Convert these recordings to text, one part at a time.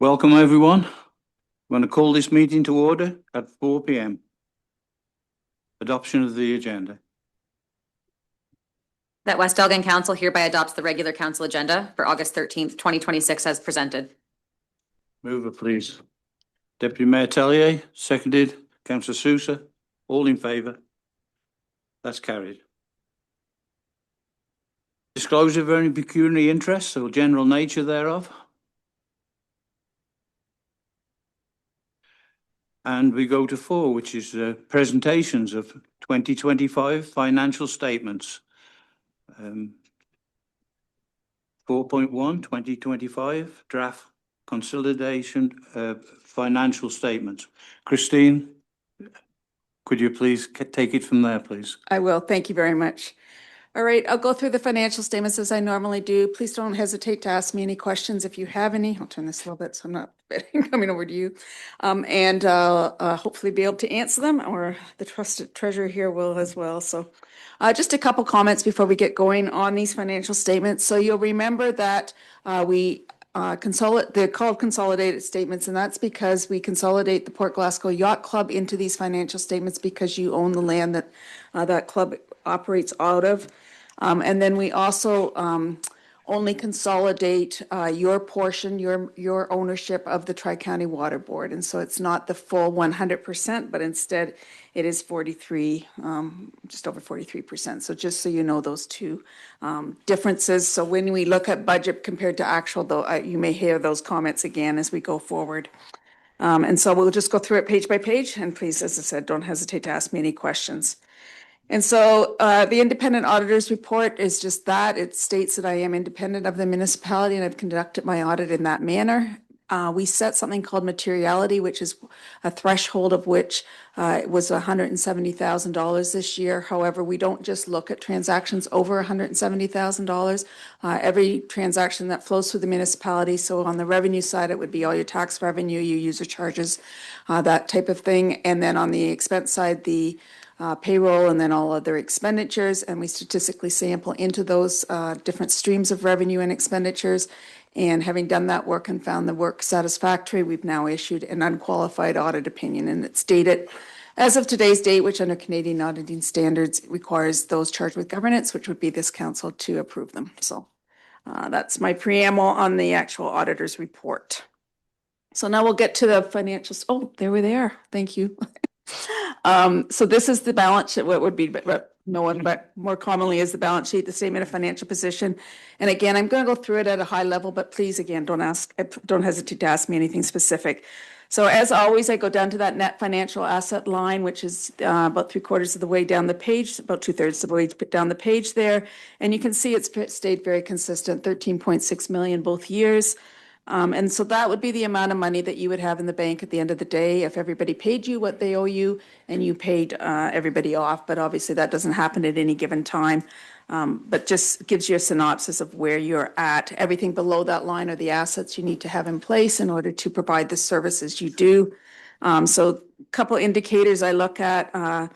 Welcome, everyone. I'm going to call this meeting to order at 4 p.m. Adoption of the agenda. That West Elgin Council hereby adopts the regular council agenda for August 13th, 2026 as presented. Mover, please. Deputy Mayor Tellier, seconded. Councillor Sousa, all in favour. That's carried. Disclosure of any pecuniary interests or general nature thereof. And we go to 4, which is presentations of 2025 financial statements. 4.1, 2025 draft consolidation financial statements. Christine, could you please take it from there, please? I will. Thank you very much. All right, I'll go through the financial statements as I normally do. Please don't hesitate to ask me any questions if you have any. I'll turn this a little bit so I'm not coming over to you. And hopefully be able to answer them, or the trusted treasurer here will as well. So just a couple comments before we get going on these financial statements. So you'll remember that they're called consolidated statements, and that's because we consolidate the Port Glasgow Yacht Club into these financial statements because you own the land that that club operates out of. And then we also only consolidate your portion, your ownership of the Tri-County Water Board. And so it's not the full 100%, but instead it is 43, just over 43%. So just so you know those two differences. So when we look at budget compared to actual, though, you may hear those comments again as we go forward. And so we'll just go through it page by page. And please, as I said, don't hesitate to ask me any questions. And so the independent auditor's report is just that. It states that I am independent of the municipality and I've conducted my audit in that manner. We set something called materiality, which is a threshold of which it was $170,000 this year. However, we don't just look at transactions over $170,000. Every transaction that flows through the municipality, so on the revenue side, it would be all your tax revenue, your user charges, that type of thing. And then on the expense side, the payroll, and then all other expenditures, and we statistically sample into those different streams of revenue and expenditures. And having done that work and found the work satisfactory, we've now issued an unqualified audit opinion, and it's dated as of today's date, which under Canadian auditing standards requires those charged with governance, which would be this council, to approve them. So that's my preamble on the actual auditor's report. So now we'll get to the financials. Oh, there we are. Thank you. So this is the balance sheet, what would be known, but more commonly is the balance sheet, the statement of financial position. And again, I'm going to go through it at a high level, but please, again, don't hesitate to ask me anything specific. So as always, I go down to that net financial asset line, which is about 3/4 of the way down the page, about 2/3 of the way down the page there. And you can see it's stayed very consistent, 13.6 million both years. And so that would be the amount of money that you would have in the bank at the end of the day if everybody paid you what they owe you and you paid everybody off. But obviously that doesn't happen at any given time. But just gives you a synopsis of where you're at. Everything below that line are the assets you need to have in place in order to provide the services you do. So a couple indicators I look at.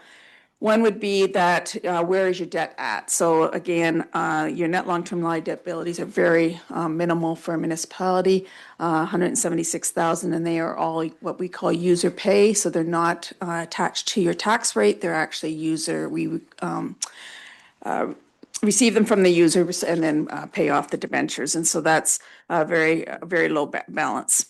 One would be that where is your debt at? So again, your net long-term liabilities are very minimal for a municipality, 176,000, and they are all what we call user pay. So they're not attached to your tax rate. They're actually user. We receive them from the users and then pay off the debentures. And so that's a very low balance.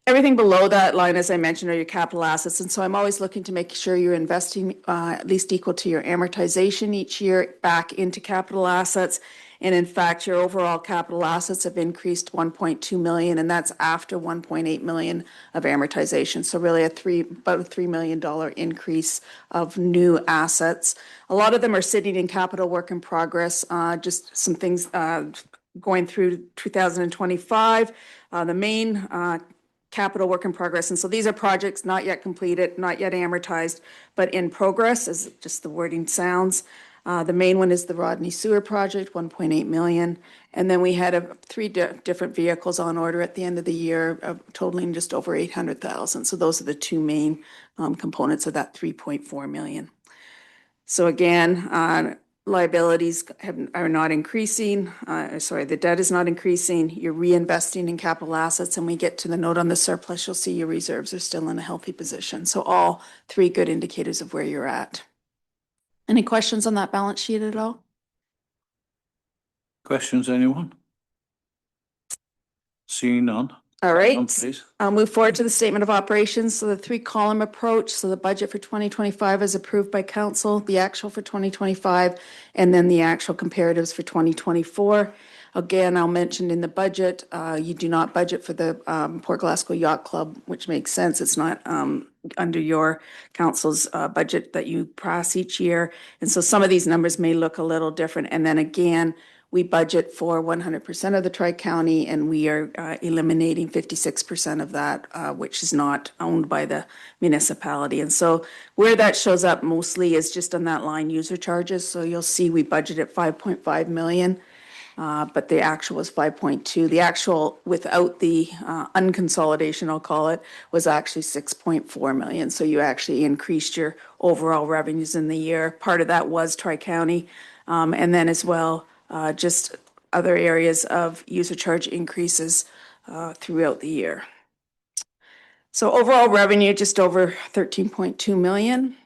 Everything below that line, as I mentioned, are your capital assets. And so I'm always looking to make sure you're investing at least equal to your amortization each year back into capital assets. And in fact, your overall capital assets have increased 1.2 million, and that's after 1.8 million of amortization. So really about a $3 million increase of new assets. A lot of them are sitting in capital work in progress. Just some things going through 2025. The main capital work in progress. And so these are projects not yet completed, not yet amortized, but in progress, as just the wording sounds. The main one is the Rodney Sewer Project, 1.8 million. And then we had three different vehicles on order at the end of the year, totaling just over 800,000. So those are the two main components of that 3.4 million. So again, liabilities are not increasing, the debt is not increasing, you're reinvesting in capital assets, and we get to the note on the surplus, you'll see your reserves are still in a healthy position. So all three good indicators of where you're at. Any questions on that balance sheet at all? Questions, anyone? Seeing none. All right. On, please. I'll move forward to the statement of operations. So the three-column approach, so the budget for 2025 is approved by council, the actual for 2025, and then the actual comparatives for 2024. Again, I'll mention in the budget, you do not budget for the Port Glasgow Yacht Club, which makes sense. It's not under your council's budget that you pass each year. And so some of these numbers may look a little different. And then again, we budget for 100% of the Tri-County, and we are eliminating 56% of that, which is not owned by the municipality. And so where that shows up mostly is just on that line user charges. So you'll see we budgeted 5.5 million, but the actual was 5.2. The actual without the unconsolidation, I'll call it, was actually 6.4 million. So you actually increased your overall revenues in the year. Part of that was Tri-County, and then as well, just other areas of user charge increases throughout the year. So overall revenue, just over 13.2 million.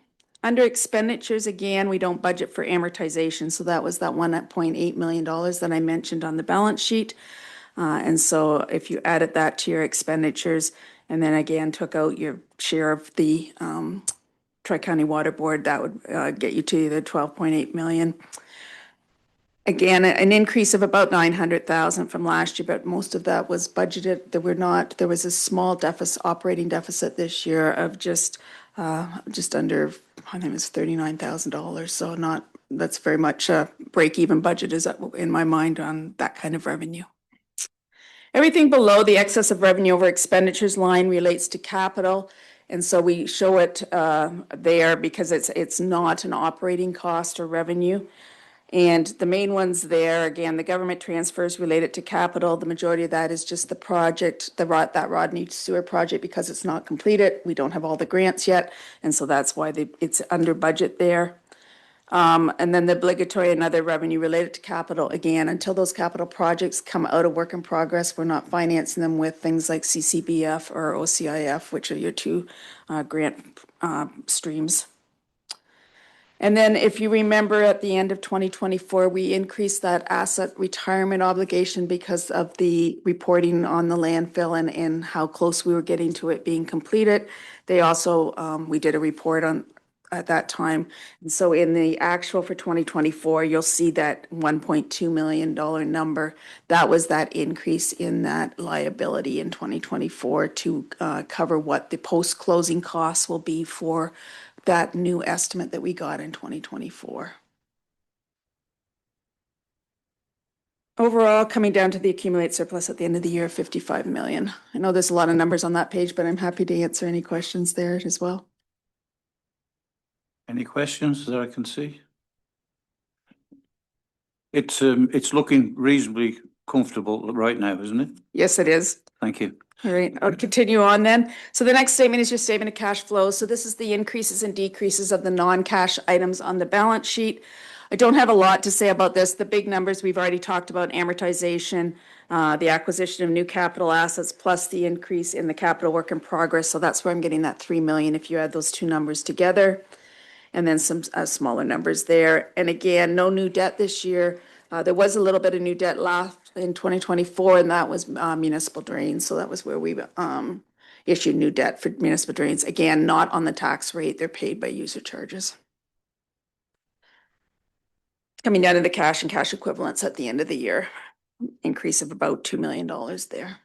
Under expenditures, again, we don't budget for amortization. So that was that $1.8 million that I mentioned on the balance sheet. And so if you added that to your expenditures and then again took out your share of the Tri-County Water Board, that would get you to the 12.8 million. Again, an increase of about 900,000 from last year, but most of that was budgeted. There was a small operating deficit this year of just under, I think it's $39,000. So that's very much a break-even budget is in my mind on that kind of revenue. Everything below the excess of revenue over expenditures line relates to capital. And so we show it there because it's not an operating cost or revenue. And the main ones there, again, the government transfers related to capital. The majority of that is just the project, that Rodney Sewer project, because it's not completed. We don't have all the grants yet. And so that's why it's under budget there. And then the obligatory and other revenue related to capital, again, until those capital projects come out of work in progress, we're not financing them with things like CCBF or OCIF, which are your two grant streams. And then if you remember at the end of 2024, we increased that asset retirement obligation because of the reporting on the landfill and how close we were getting to it being completed. They also, we did a report on at that time. And so in the actual for 2024, you'll see that $1.2 million number. That was that increase in that liability in 2024 to cover what the post-closing costs will be for that new estimate that we got in 2024. Overall, coming down to the accumulated surplus at the end of the year, 55 million. I know there's a lot of numbers on that page, but I'm happy to answer any questions there as well. Any questions that I can see? It's looking reasonably comfortable right now, isn't it? Yes, it is. Thank you. All right, I'll continue on then. So the next statement is your statement of cash flow. So this is the increases and decreases of the non-cash items on the balance sheet. I don't have a lot to say about this. The big numbers we've already talked about: amortization, the acquisition of new capital assets, plus the increase in the capital work in progress. So that's where I'm getting that 3 million if you add those two numbers together. And then some smaller numbers there. And again, no new debt this year. There was a little bit of new debt last in 2024, and that was municipal drains. So that was where we issued new debt for municipal drains. Again, not on the tax rate. They're paid by user charges. Coming down to the cash and cash equivalents at the end of the year, increase of about $2 million there.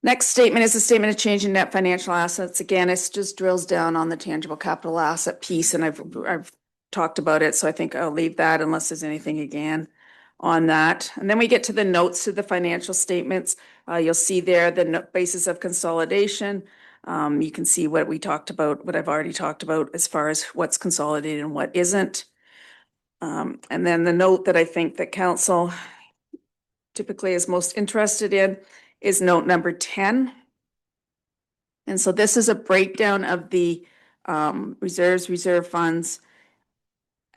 Next statement is a statement of change in net financial assets. Again, it just drills down on the tangible capital asset piece, and I've talked about it, so I think I'll leave that unless there's anything again on that. And then we get to the notes to the financial statements. You'll see there the basis of consolidation. You can see what we talked about, what I've already talked about as far as what's consolidated and what isn't. And then the note that I think that council typically is most interested in is note number 10. And so this is a breakdown of the reserves, reserve funds,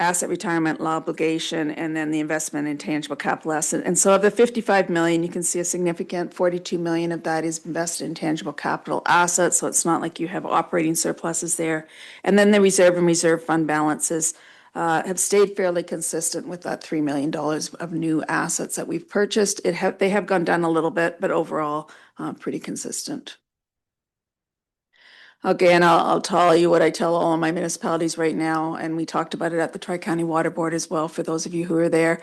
asset retirement obligation, and then the investment in tangible capital asset. And so of the 55 million, you can see a significant 42 million of that is invested in tangible capital assets. So it's not like you have operating surpluses there. And then the reserve and reserve fund balances have stayed fairly consistent with that $3 million of new assets that we've purchased. They have gone down a little bit, but overall, pretty consistent. Again, I'll tell you what I tell all of my municipalities right now, and we talked about it at the Tri-County Water Board as well, for those of you who are there.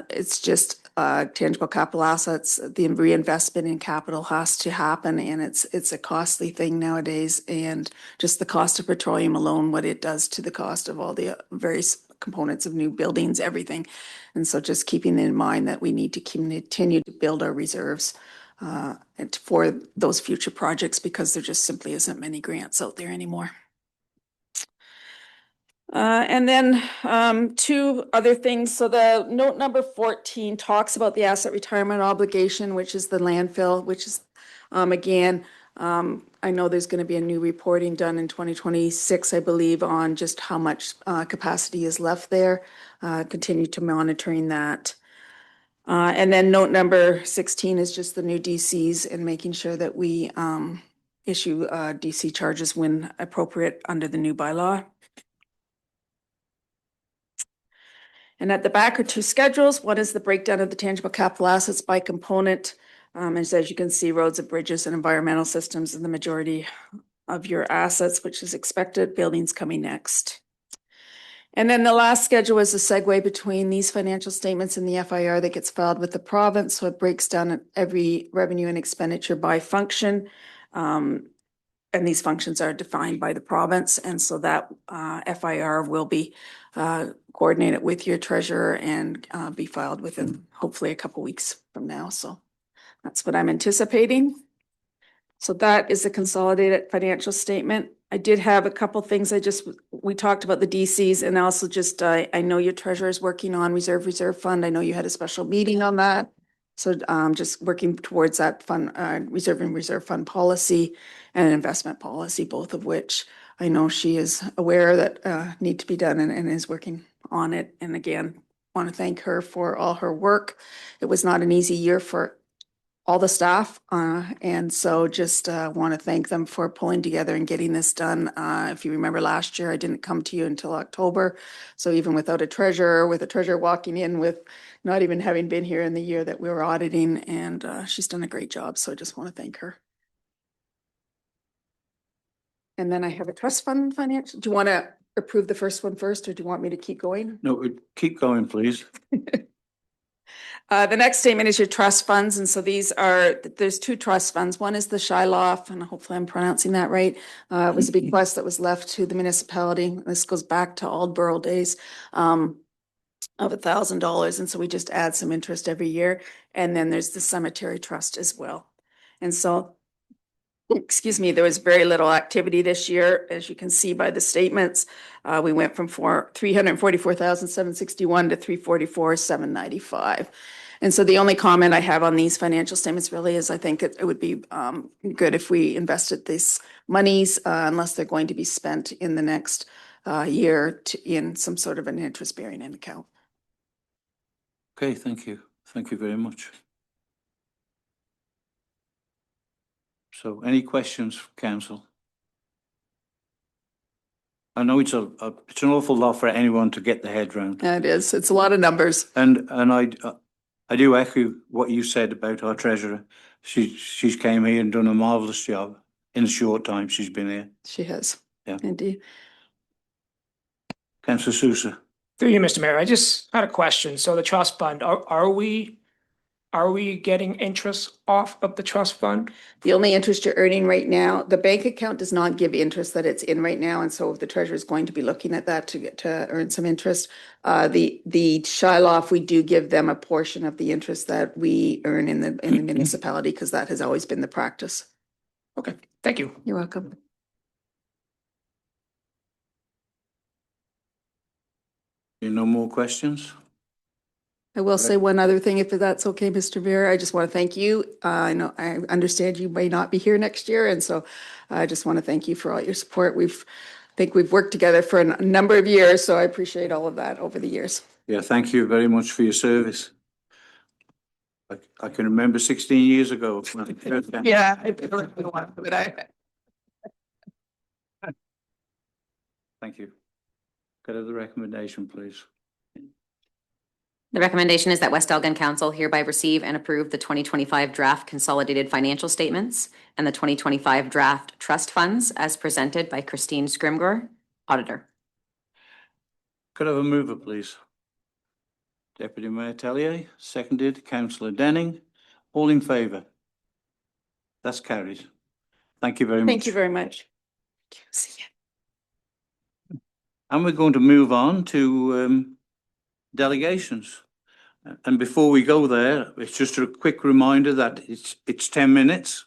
It's just tangible capital assets. The reinvestment in capital has to happen, and it's a costly thing nowadays. And just the cost of petroleum alone, what it does to the cost of all the various components of new buildings, everything. And so just keeping in mind that we need to continue to build our reserves and for those future projects, because there just simply isn't many grants out there anymore. And then two other things. So the note number 14 talks about the asset retirement obligation, which is the landfill, which is, again, I know there's going to be a new reporting done in 2026, I believe, on just how much capacity is left there. Continue to monitoring that. And then note number 16 is just the new DCs and making sure that we issue DC charges when appropriate under the new bylaw. And at the back are two schedules. One is the breakdown of the tangible capital assets by component. As you can see, roads and bridges and environmental systems are the majority of your assets, which is expected. Buildings coming next. And then the last schedule is a segue between these financial statements and the FIR that gets filed with the province. So it breaks down every revenue and expenditure by function. And these functions are defined by the province. And so that FIR will be coordinated with your treasurer and be filed within hopefully a couple weeks from now. So that's what I'm anticipating. So that is a consolidated financial statement. I did have a couple things. We talked about the DCs, and also just, I know your treasurer is working on reserve fund. I know you had a special meeting on that. So just working towards that fund, reserve fund policy and investment policy, both of which I know she is aware that need to be done and is working on it. And again, want to thank her for all her work. It was not an easy year for all the staff. And so just want to thank them for pulling together and getting this done. If you remember last year, I didn't come to you until October. So even without a treasurer, with a treasurer walking in with not even having been here in the year that we were auditing, and she's done a great job. So I just want to thank her. And then I have a trust fund financial. Do you want to approve the first one first, or do you want me to keep going? No, keep going, please. The next statement is your trust funds. And so there's two trust funds. One is the Shyloff, and hopefully I'm pronouncing that right. It was a bequest that was left to the municipality. This goes back to Aldborough days of $1,000. And so we just add some interest every year. And then there's the cemetery trust as well. And so, excuse me, there was very little activity this year, as you can see by the statements. We went from $344,761 to $344,795. And so the only comment I have on these financial statements really is I think it would be good if we invested these monies unless they're going to be spent in the next year in some sort of an interest-bearing account. Okay, thank you. Thank you very much. So any questions from council? I know it's an awful lot for anyone to get their head around. It is. It's a lot of numbers. And I do echo what you said about our treasurer. She's came here and done a marvellous job in the short time she's been here. She has. Yeah. Indeed. Councillor Sousa. Through you, Mr. Mayor, I just had a question. So the trust fund, are we getting interest off of the trust fund? The only interest you're earning right now, the bank account does not give interest that it's in right now. And so the treasurer is going to be looking at that to earn some interest. The Shyloff, we do give them a portion of the interest that we earn in the municipality, because that has always been the practice. Okay, thank you. You're welcome. No more questions? I will say one other thing, if that's okay, Mr. Mayor. I just want to thank you. I understand you may not be here next year, and so I just want to thank you for all your support. We've think we've worked together for a number of years, so I appreciate all of that over the years. Yeah, thank you very much for your service. I can remember 16 years ago. Yeah, I feel like the one, but Thank you. Could I have the recommendation, please? The recommendation is that West Elgin Council hereby receive and approve the 2025 draft consolidated financial statements and the 2025 draft trust funds as presented by Christine Scrimgore, Auditor. Could I have a mover, please? Deputy Mayor Tellier, seconded, councillor Denning. All in favour? That's carried. Thank you very much. thank you very much. See ya. And we're going to move on to delegations. And before we go there, it's just a quick reminder that it's 10 minutes.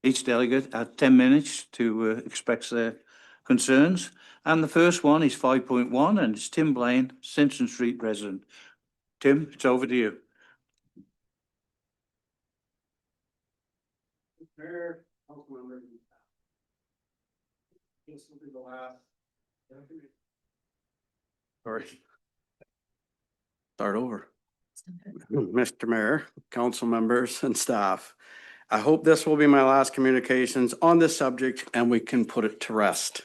Each delegate had 10 minutes to express their concerns. And the first one is 5.1, and it's Tim Blaine, Simpson Street resident. Tim, it's over to you. Mayor, council members. This will be the last. Sorry. Start over. Mr. Mayor, council members and staff, I hope this will be my last communications on this subject and we can put it to rest.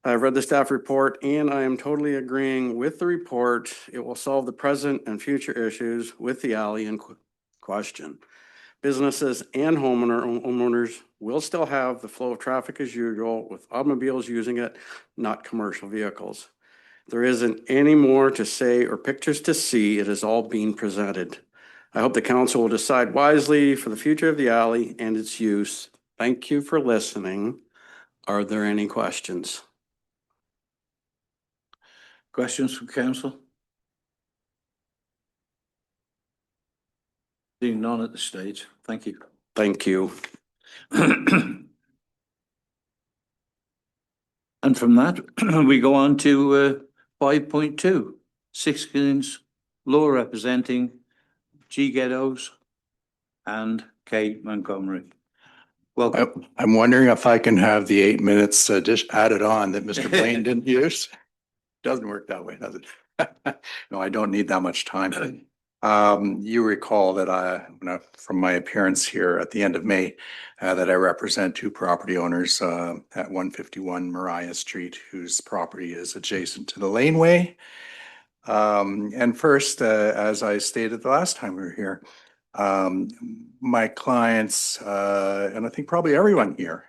I've read the staff report and I am totally agreeing with the report. It will solve the present and future issues with the alley in question. Businesses and homeowners will still have the flow of traffic as usual with automobiles using it, not commercial vehicles. There isn't any more to say or pictures to see. It is all being presented. I hope the council will decide wisely for the future of the alley and its use. Thank you for listening. Are there any questions? Questions from council? Seeing none at the stage. Thank you. Thank you. And from that, we go on to 5.2, Sixkins Law representing G Ghettos and Kate Montgomery. Welcome. I'm wondering if I can have the 8 minutes just added on that Mr. Blaine didn't use. Doesn't work that way, does it? No, I don't need that much time. You recall that from my appearance here at the end of May, that I represent two property owners at 151 Mariah Street, whose property is adjacent to the laneway. And first, as I stated the last time we were here, my clients, and I think probably everyone here,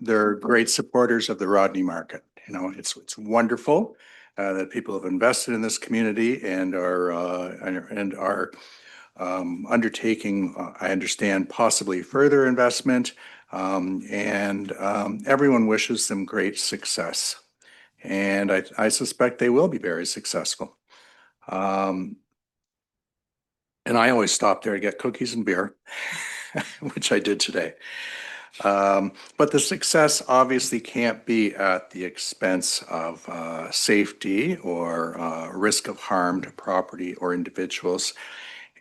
they're great supporters of the Rodney market. You know, it's wonderful that people have invested in this community and are undertaking, I understand, possibly further investment, and everyone wishes them great success. And I suspect they will be very successful. And I always stop there to get cookies and beer, which I did today. But the success obviously can't be at the expense of safety or risk of harm to property or individuals.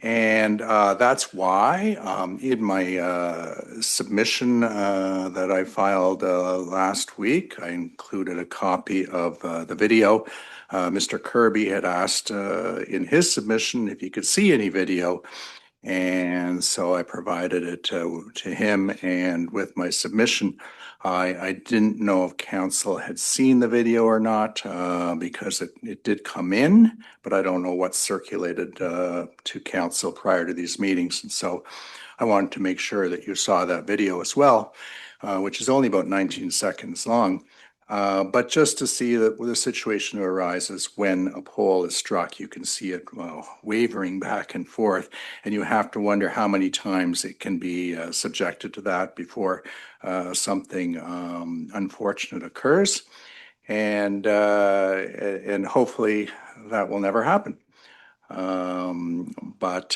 And that's why in my submission that I filed last week, I included a copy of the video. Mr. Kirby had asked in his submission if he could see any video. And so I provided it to him, and with my submission, I didn't know if council had seen the video or not because it did come in, but I don't know what circulated to council prior to these meetings. And so I wanted to make sure that you saw that video as well, which is only about 19 seconds long. But just to see that the situation arises when a pole is struck, you can see it wavering back and forth, and you have to wonder how many times it can be subjected to that before something unfortunate occurs, and hopefully that will never happen. But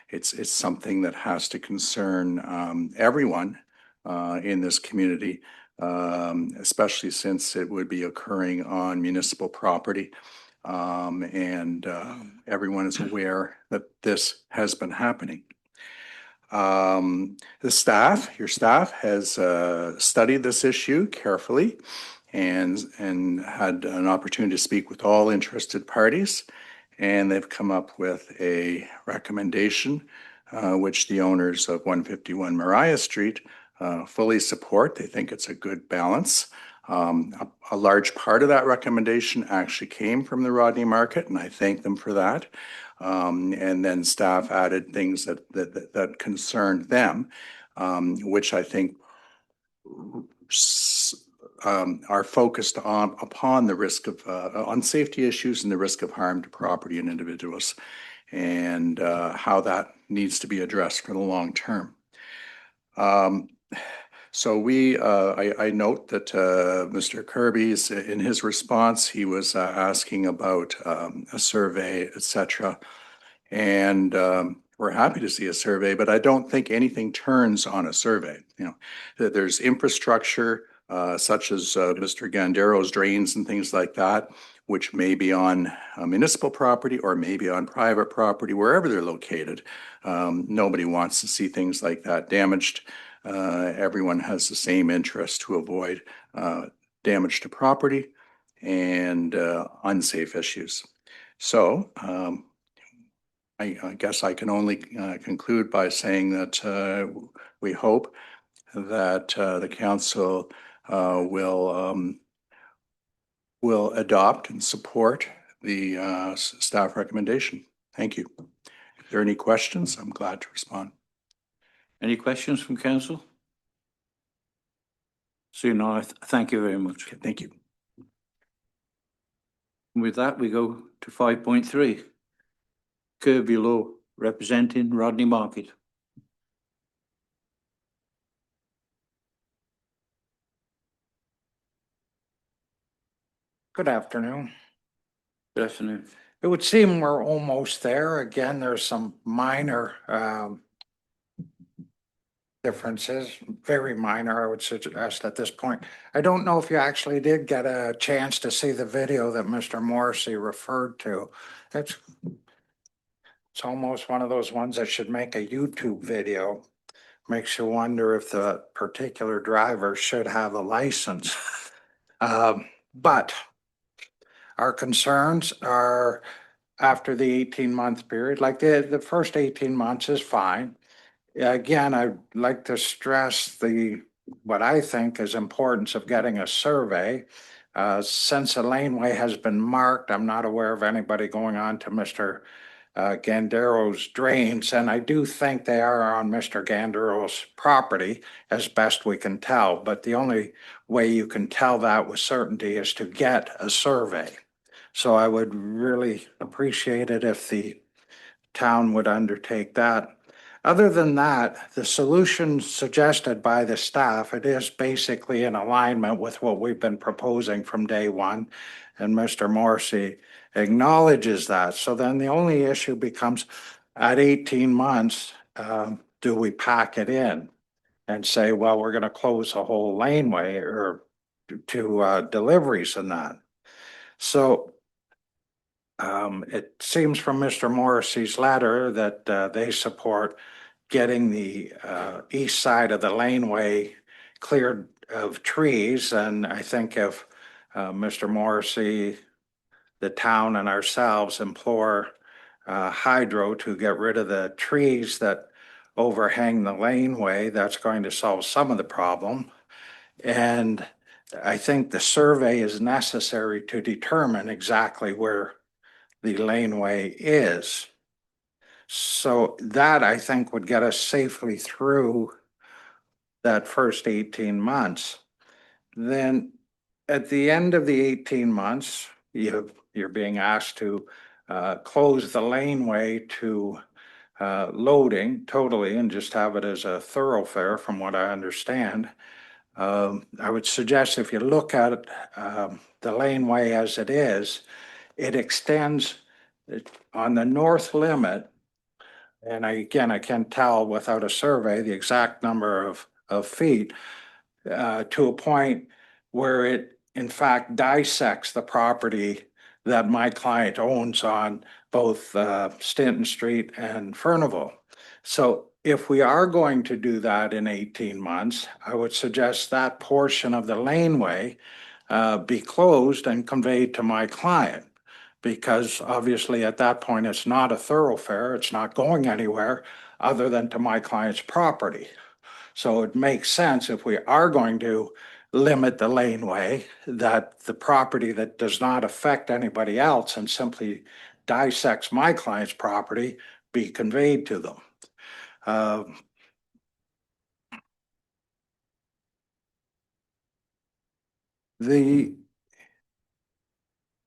it's something that has to concern everyone in this community. Especially since it would be occurring on municipal property. And everyone is aware that this has been happening. The staff, your staff has studied this issue carefully and had an opportunity to speak with all interested parties. And they've come up with a recommendation, which the owners of 151 Mariah Street fully support. They think it's a good balance. A large part of that recommendation actually came from the Rodney Market, and I thank them for that. And then staff added things that concerned them, which I think are focused upon the risk of on safety issues and the risk of harm to property and individuals, and how that needs to be addressed for the long term. So I note that Mr. Kirby's, in his response, he was asking about a survey, et cetera. And we're happy to see a survey, but I don't think anything turns on a survey. You know, that there's infrastructure such as Mr. Gandero's drains and things like that, which may be on municipal property or maybe on private property, wherever they're located. Nobody wants to see things like that damaged. Everyone has the same interest to avoid damage to property and unsafe issues. So I guess I can only conclude by saying that we hope that the council will adopt and support the staff recommendation. Thank you. If there are any questions, I'm glad to respond. Any questions from council? So no, thank you very much. Okay, thank you. With that, we go to 5.3. Kirby Law, representing Rodney Market. Good afternoon. Good afternoon. It would seem we're almost there. Again, there's some minor differences, very minor, I would suggest at this point. I don't know if you actually did get a chance to see the video that Mr. Morrissey referred to. It's almost one of those ones that should make a YouTube video. Makes you wonder if the particular driver should have a license. But our concerns are after the 18-month period, like the first 18 months is fine. Again, I'd like to stress what I think is importance of getting a survey. Since a laneway has been marked, I'm not aware of anybody going on to Mr. Gandero's drains, and I do think they are on Mr. Gandero's property as best we can tell. But the only way you can tell that with certainty is to get a survey. So I would really appreciate it if the town would undertake that. Other than that, the solution suggested by the staff, it is basically in alignment with what we've been proposing from day one. And Mr. Morrissey acknowledges that. So then the only issue becomes at 18 months, do we pack it in and say, well, we're going to close the whole laneway or to deliveries and that. So it seems from Mr. Morrissey's letter that they support getting the east side of the laneway cleared of trees. And I think if Mr. Morrissey, the town and ourselves implore Hydro to get rid of the trees that overhang the laneway, that's going to solve some of the problem. And I think the survey is necessary to determine exactly where the laneway is. So that, I think, would get us safely through that first 18 months. Then at the end of the 18 months, you're being asked to close the laneway to loading totally and just have it as a thoroughfare from what I understand. I would suggest if you look at the laneway as it is, it extends on the north limit. And I can't tell without a survey the exact number of feet to a point where it in fact dissects the property that my client owns on both Stinton Street and Furnival. So if we are going to do that in 18 months, I would suggest that portion of the laneway be closed and conveyed to my client. Because obviously at that point, it's not a thoroughfare, it's not going anywhere other than to my client's property. So it makes sense if we are going to limit the laneway, that the property that does not affect anybody else and simply dissects my client's property be conveyed to them.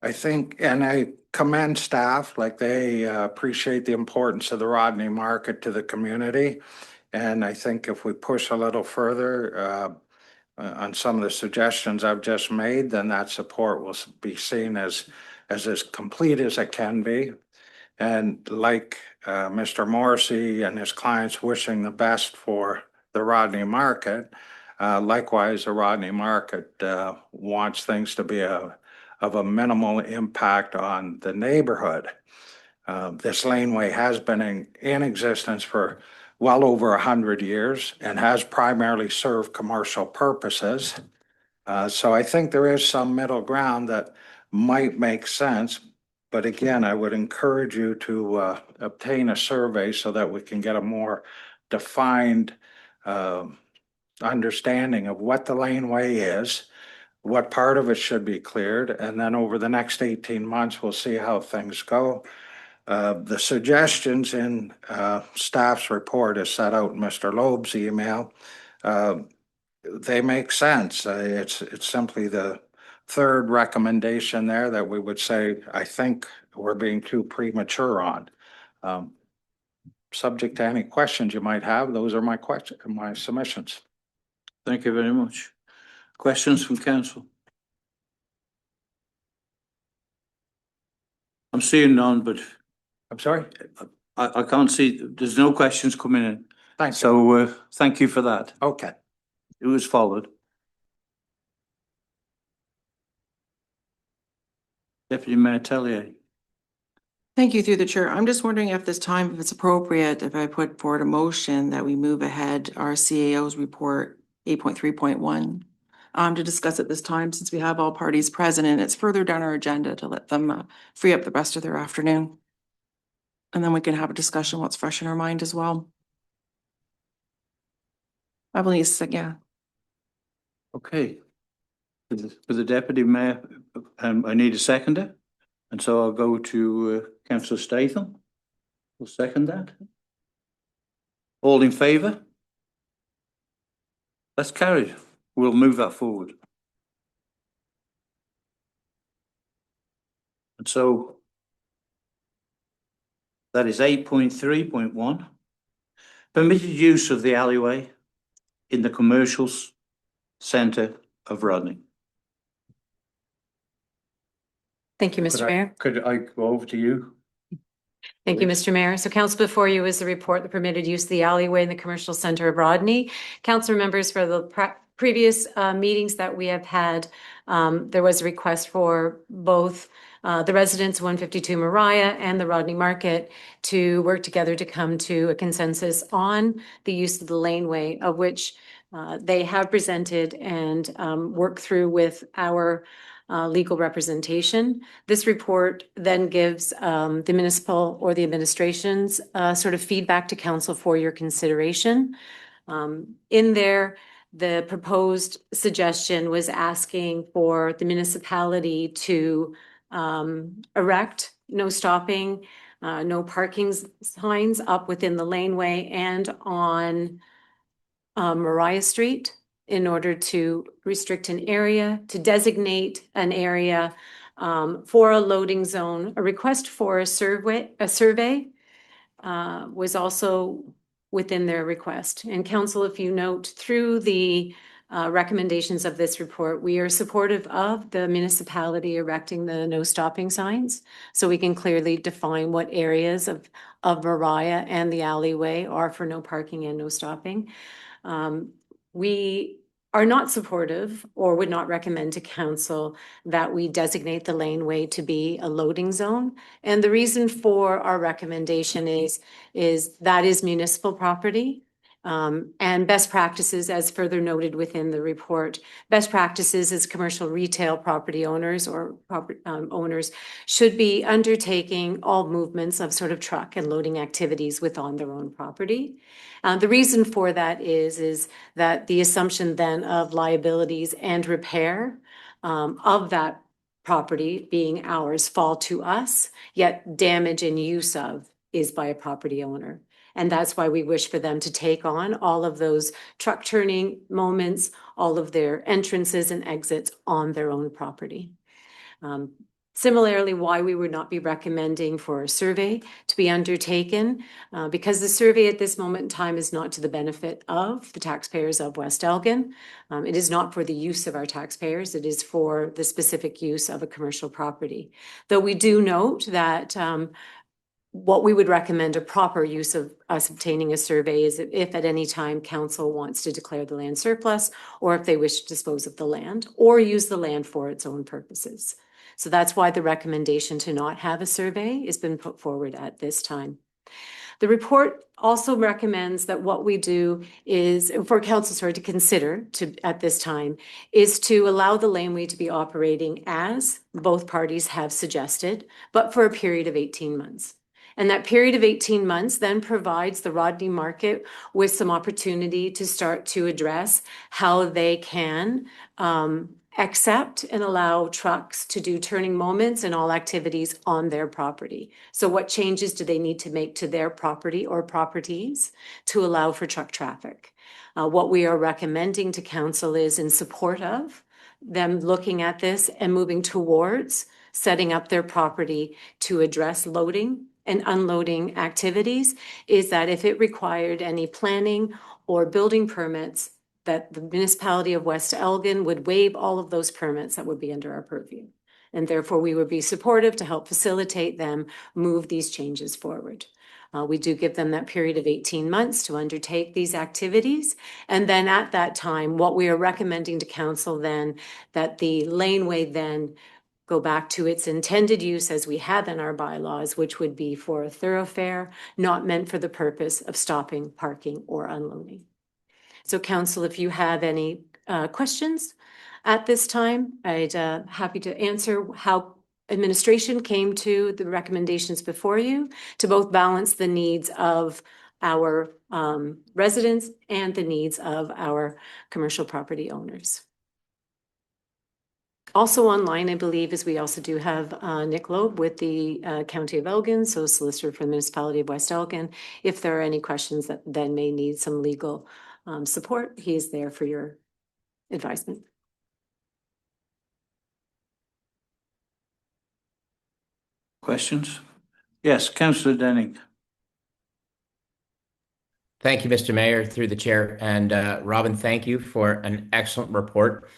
I think, and I commend staff, like they appreciate the importance of the Rodney Market to the community. And I think if we push a little further on some of the suggestions I've just made, then that support will be seen as complete as it can be. And like Mr. Morrissey and his clients wishing the best for the Rodney Market, likewise, the Rodney Market wants things to be of a minimal impact on the neighborhood. This laneway has been in existence for well over 100 years and has primarily served commercial purposes. So I think there is some middle ground that might make sense. But again, I would encourage you to obtain a survey so that we can get a more defined understanding of what the laneway is, what part of it should be cleared, and then over the next 18 months, we'll see how things go. The suggestions in staff's report is set out in Mr. Loeb's email. They make sense. It's simply the third recommendation there that we would say, I think we're being too premature on. Subject to any questions you might have, those are my submissions. Thank you very much. Questions from council? I'm seeing none, but I'm sorry? I can't see, there's no questions coming in. Thanks. So thank you for that. Okay. It was followed. Deputy Mayor Tellier. Thank you through the chair. I'm just wondering if this time, if it's appropriate, if I put forward a motion that we move ahead our CAO's report 8.3.1 to discuss at this time, since we have all parties present and it's further down our agenda to let them free up the rest of their afternoon. And then we can have a discussion what's fresh in our mind as well. I believe, yeah. Okay. For the deputy mayor, I need a seconder. And so I'll go to Councillor Statham. Will second that. All in favour? That's carried. We'll move that forward. And so that is 8.3.1. Permitted use of the alleyway in the commercial centre of Rodney. Thank you, Mr. Mayor. Could I go over to you? Thank you, Mr. Mayor. So council, before you is the report, the permitted use of the alleyway in the commercial center of Rodney. Council members, for the previous meetings that we have had, there was a request for both the residents of 152 Mariah and the Rodney Market to work together to come to a consensus on the use of the laneway, of which they have presented and worked through with our legal representation. This report then gives the municipal or the administration's sort of feedback to council for your consideration. In there, the proposed suggestion was asking for the municipality to erect no stopping, no parking signs up within the laneway and on Mariah Street, in order to restrict an area, to designate an area for a loading zone. A request for a survey was also within their request. And council, if you note through the recommendations of this report, we are supportive of the municipality erecting the no stopping signs, so we can clearly define what areas of Mariah and the alleyway are for no parking and no stopping. We are not supportive or would not recommend to council that we designate the laneway to be a loading zone. And the reason for our recommendation is that is municipal property. And best practices, as further noted within the report, best practices as commercial retail property owners or owners should be undertaking all movements of sort of truck and loading activities within their own property. The reason for that is that the assumption then of liabilities and repair of that property being ours fall to us, yet damage and use of is by a property owner. And that's why we wish for them to take on all of those truck turning moments, all of their entrances and exits on their own property. Similarly, why we would not be recommending for a survey to be undertaken, because the survey at this moment in time is not to the benefit of the taxpayers of West Elgin. It is not for the use of our taxpayers. It is for the specific use of a commercial property. Though we do note that what we would recommend a proper use of us obtaining a survey is if at any time council wants to declare the land surplus, or if they wish to dispose of the land or use the land for its own purposes. So that's why the recommendation to not have a survey has been put forward at this time. The report also recommends that what we do is, for council to consider at this time, is to allow the laneway to be operating as both parties have suggested, but for a period of 18 months. And that period of 18 months then provides the Rodney Market with some opportunity to start to address how they can accept and allow trucks to do turning moments and all activities on their property. So what changes do they need to make to their property or properties to allow for truck traffic? What we are recommending to council is in support of them looking at this and moving towards setting up their property to address loading and unloading activities, is that if it required any planning or building permits, that the municipality of West Elgin would waive all of those permits that would be under our purview. And therefore, we would be supportive to help facilitate them move these changes forward. We do give them that period of 18 months to undertake these activities. And then at that time, what we are recommending to council then, that the laneway then go back to its intended use as we have in our bylaws, which would be for a thoroughfare, not meant for the purpose of stopping, parking, or unloading. So council, if you have any questions at this time, I'd happy to answer how administration came to the recommendations before you to both balance the needs of our residents and the needs of our commercial property owners. Also online, I believe, is we also do have Nick Loeb with the County of Elgin, so solicitor for the municipality of West Elgin. If there are any questions that then may need some legal support, he is there for your advisement. Questions? Yes, Councillor Denning. Thank you, Mr. Mayor, through the chair. And Robin, thank you for an excellent report.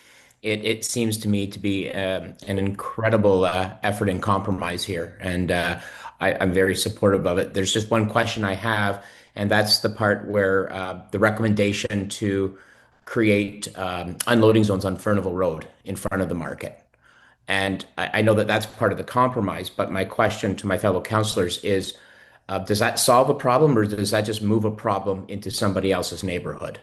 It seems to me to be an incredible effort and compromise here. And I'm very supportive of it. There's just one question I have, and that's the part where the recommendation to create unloading zones on Furnival Road in front of the market. And I know that that's part of the compromise, but my question to my fellow councillors is, does that solve a problem, or does that just move a problem into somebody else's neighborhood?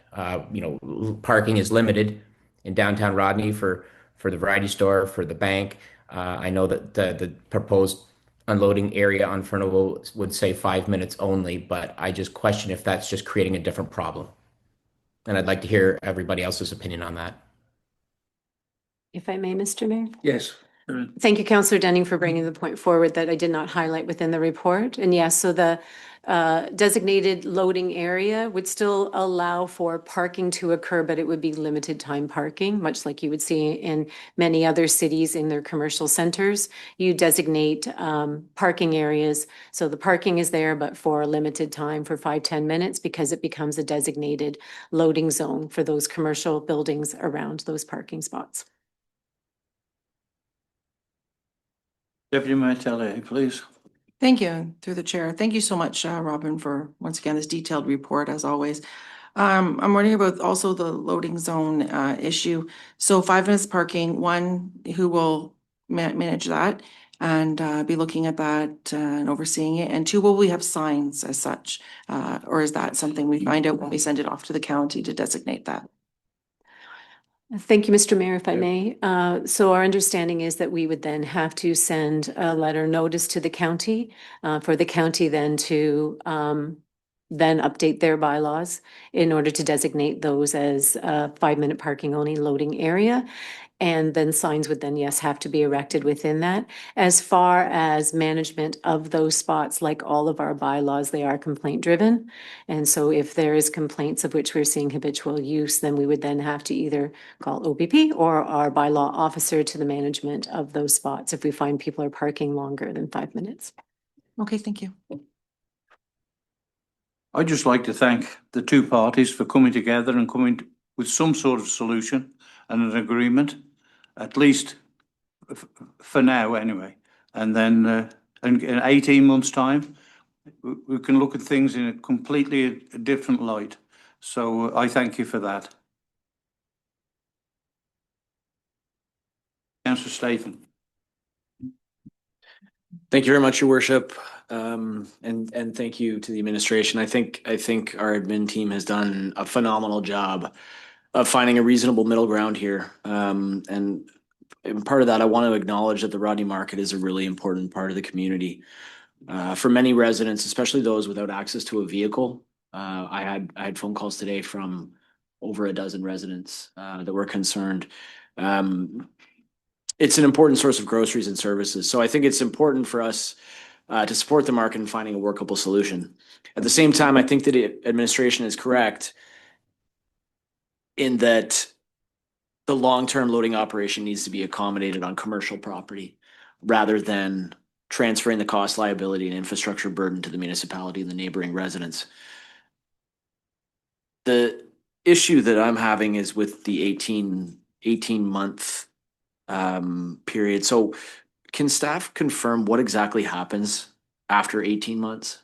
Parking is limited in downtown Rodney for the variety store, for the bank. I know that the proposed unloading area on Furnival would say 5 minutes only, but I just question if that's just creating a different problem. And I'd like to hear everybody else's opinion on that. If I may, Mr. Mayor? Yes. Thank you, Councillor Denning, for bringing the point forward that I did not highlight within the report. And yes, so the designated loading area would still allow for parking to occur, but it would be limited time parking, much like you would see in many other cities in their commercial centers. You designate parking areas. So the parking is there, but for a limited time for 5-10 minutes, because it becomes a designated loading zone for those commercial buildings around those parking spots. Deputy Mayor Telley, please. Thank you, through the chair. Thank you so much, Robin, for once again this detailed report, as always. I'm wondering about also the loading zone issue. So 5 minutes parking, one, who will manage that and be looking at that and overseeing it? And two, will we have signs as such? Or is that something we find out when we send it off to the county to designate that? Thank you, Mr. Mayor, if I may. So our understanding is that we would then have to send a letter notice to the county for the county then to then update their bylaws in order to designate those as 5-minute parking only loading area. And then signs would then, yes, have to be erected within that. As far as management of those spots, like all of our bylaws, they are complaint driven. And so if there is complaints of which we're seeing habitual use, then we would then have to either call OPP or our bylaw officer to the management of those spots if we find people are parking longer than 5 minutes. Okay, thank you. I'd just like to thank the two parties for coming together and coming with some sort of solution and an agreement, at least for now anyway. And then in 18 months' time, we can look at things in a completely different light. So I thank you for that. Councillor Statham. Thank you very much, Your Worship. And thank you to the administration. I think our admin team has done a phenomenal job of finding a reasonable middle ground here. And part of that, I want to acknowledge that the Rodney Market is a really important part of the community. For many residents, especially those without access to a vehicle, I had phone calls today from over a dozen residents that were concerned. It's an important source of groceries and services. So I think it's important for us to support the market in finding a workable solution. At the same time, I think that the administration is correct in that the long-term loading operation needs to be accommodated on commercial property rather than transferring the cost, liability, and infrastructure burden to the municipality and the neighboring residents. The issue that I'm having is with the 18-month period. So can staff confirm what exactly happens after 18 months?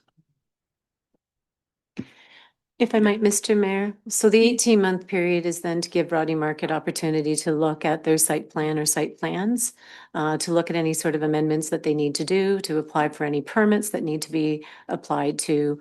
If I might, Mr. Mayor, so the 18-month period is then to give Rodney Market opportunity to look at their site plan or site plans, to look at any sort of amendments that they need to do, to apply for any permits that need to be applied to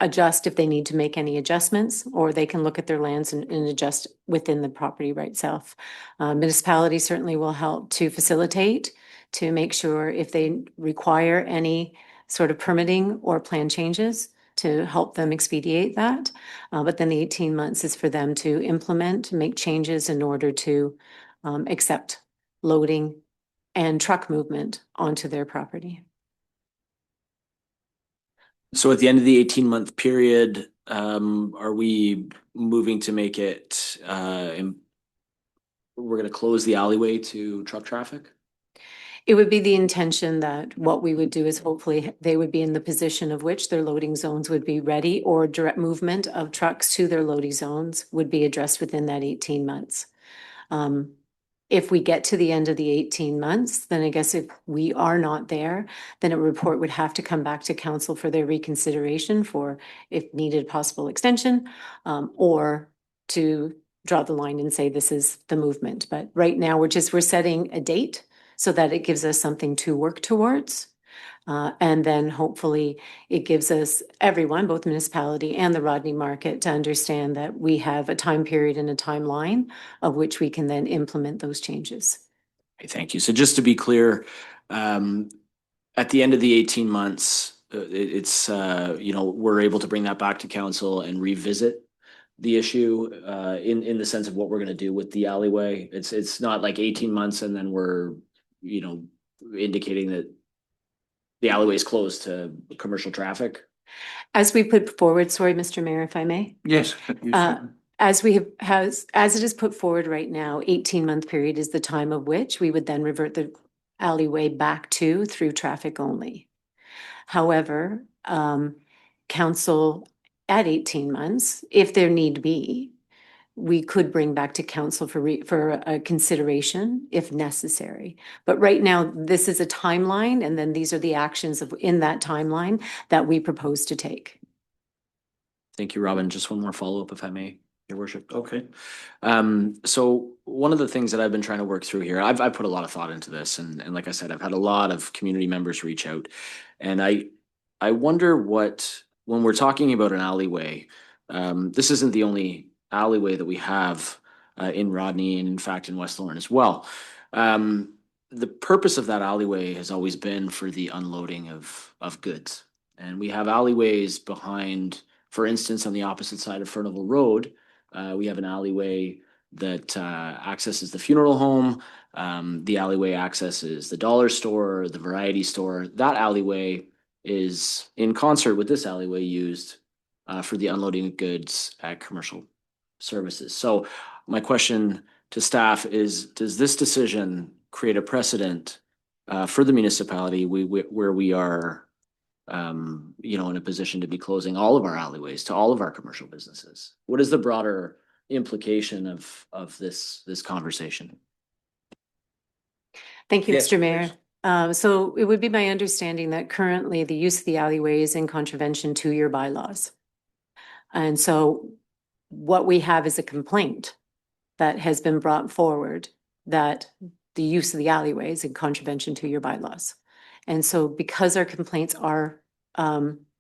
adjust if they need to make any adjustments, or they can look at their lands and adjust within the property right itself. Municipality certainly will help to facilitate, to make sure if they require any sort of permitting or plan changes, to help them expedite that. But then the 18 months is for them to implement, make changes in order to accept loading and truck movement onto their property. So at the end of the 18-month period, are we moving to make it, we're going to close the alleyway to truck traffic? It would be the intention that what we would do is hopefully they would be in the position of which their loading zones would be ready, or direct movement of trucks to their loading zones would be addressed within that 18 months. If we get to the end of the 18 months, then I guess if we are not there, then a report would have to come back to council for their reconsideration for, if needed, possible extension, or to draw the line and say this is the movement. But right now we're setting a date so that it gives us something to work towards. And then hopefully it gives us everyone, both municipality and the Rodney Market, to understand that we have a time period and a timeline of which we can then implement those changes. Okay, thank you. So just to be clear, at the end of the 18 months, it's, we're able to bring that back to council and revisit the issue in the sense of what we're going to do with the alleyway. It's not like 18 months and then we're, indicating that the alleyway is closed to commercial traffic. As we put forward, sorry, Mr. Mayor, if I may. Yes. As it is put forward right now, 18-month period is the time of which we would then revert the alleyway back to through traffic only. However, council at 18 months, if there need be, we could bring back to council for a consideration if necessary. But right now, this is a timeline, and then these are the actions in that timeline that we propose to take. Thank you, Robin. Just one more follow-up, if I may, Your Worship. Okay. So one of the things that I've been trying to work through here, I've put a lot of thought into this, and like I said, I've had a lot of community members reach out. And I wonder what, when we're talking about an alleyway, this isn't the only alleyway that we have in Rodney, and in fact in West Lauren as well. The purpose of that alleyway has always been for the unloading of goods. And we have alleyways behind, for instance, on the opposite side of Furnival Road, we have an alleyway that accesses the funeral home. The alleyway accesses the dollar store, the variety store. That alleyway is in concert with this alleyway used for the unloading of goods at commercial services. So my question to staff is, does this decision create a precedent for the municipality where we are in a position to be closing all of our alleyways to all of our commercial businesses? What is the broader implication of this conversation? Thank you, Yes, Mr. Mayor. So it would be my understanding that currently the use of the alleyway is in contravention to your bylaws. And so what we have is a complaint that has been brought forward that the use of the alleyway is in contravention to your bylaws. And so because our complaints are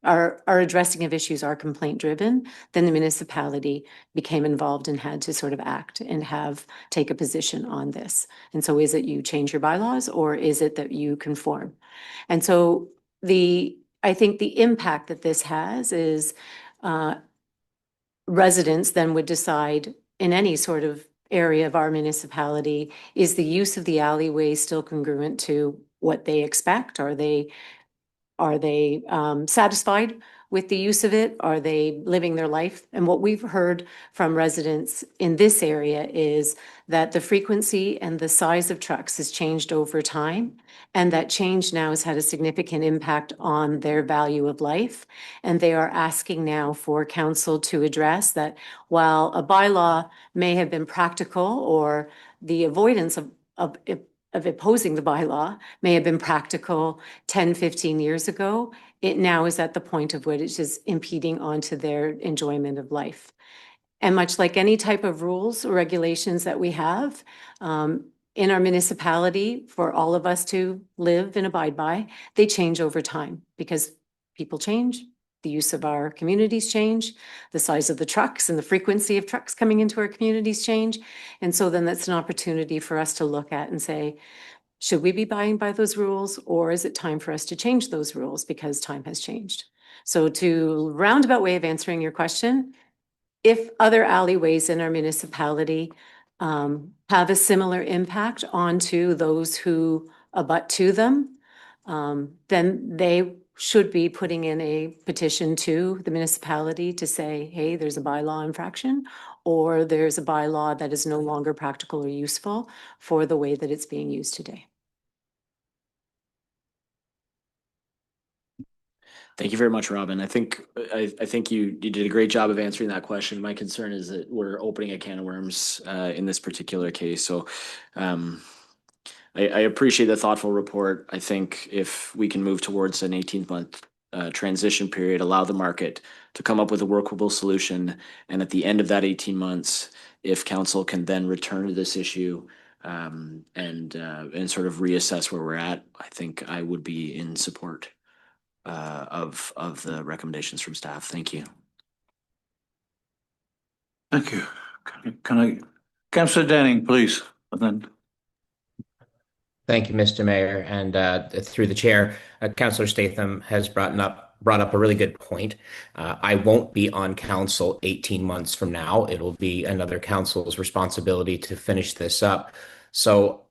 addressing of issues are complaint driven, then the municipality became involved and had to sort of act and take a position on this. And so is it you change your bylaws, or is it that you conform? And so I think the impact that this has is residents then would decide in any sort of area of our municipality, is the use of the alleyway still congruent to what they expect? Are they satisfied with the use of it? Are they living their life? And what we've heard from residents in this area is that the frequency and the size of trucks has changed over time. And that change now has had a significant impact on their value of life. And they are asking now for council to address that while a bylaw may have been practical, or the avoidance of opposing the bylaw may have been practical 10, 15 years ago, it now is at the point of which it is impeding onto their enjoyment of life. And much like any type of rules or regulations that we have in our municipality for all of us to live and abide by, they change over time because people change. The use of our communities change, the size of the trucks and the frequency of trucks coming into our communities change. And so then that's an opportunity for us to look at and say, should we be abiding by those rules, or is it time for us to change those rules because time has changed? So to roundabout way of answering your question, if other alleyways in our municipality have a similar impact onto those who abut to them, then they should be putting in a petition to the municipality to say, hey, there's a bylaw infraction, or there's a bylaw that is no longer practical or useful for the way that it's being used today. Thank you very much, Robin. I think you did a great job of answering that question. My concern is that we're opening a can of worms in this particular case. So I appreciate the thoughtful report. I think if we can move towards an 18-month transition period, allow the market to come up with a workable solution, and at the end of that 18 months, if council can then return to this issue and sort of reassess where we're at, I think I would be in support of the recommendations from staff. Thank you. Thank you. Can I, Councillor Denning, please, and then. Thank you, Mr. Mayor, and through the chair, Councillor Statham has brought up a really good point. I won't be on council 18 months from now. It'll be another council's responsibility to finish this up. So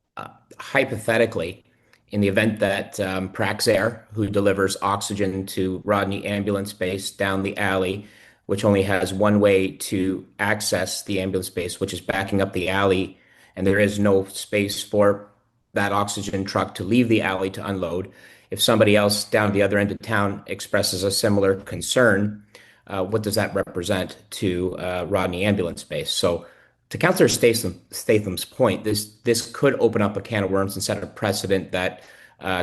hypothetically, in the event that Praxair, who delivers oxygen to Rodney Ambulance Base down the alley, which only has one way to access the ambulance base, which is backing up the alley, and there is no space for that oxygen truck to leave the alley to unload. If somebody else down the other end of town expresses a similar concern, what does that represent to Rodney Ambulance Base? So to Councillor Statham's point, this could open up a can of worms and set a precedent that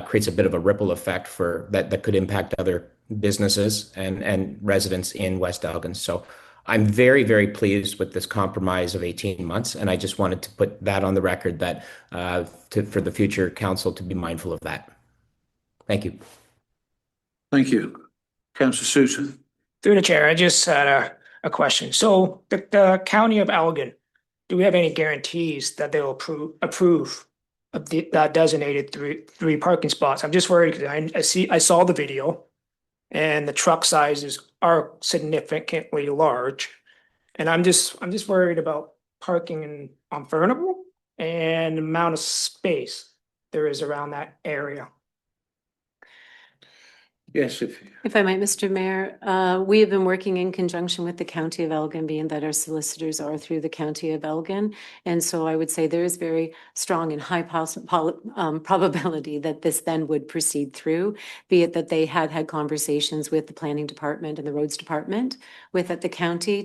creates a bit of a ripple effect that could impact other businesses and residents in West Elgin. So I'm very, very pleased with this compromise of 18 months. And I just wanted to put that on the record that for the future council to be mindful of that. Thank you. Thank you. Councillor Sousa. Through the chair, I just had a question. So the county of Elgin, do we have any guarantees that they'll approve of the designated three parking spots? I'm just worried because I saw the video and the truck sizes are significantly large. And I'm just worried about parking on Furnival and the amount of space there is around that area. Yes, If I might, Mr. Mayor, we have been working in conjunction with the County of Elgin, being that our solicitors are through the County of Elgin. And so I would say there is very strong and high probability that this then would proceed through, be it that they had conversations with the planning department and the roads department with at the county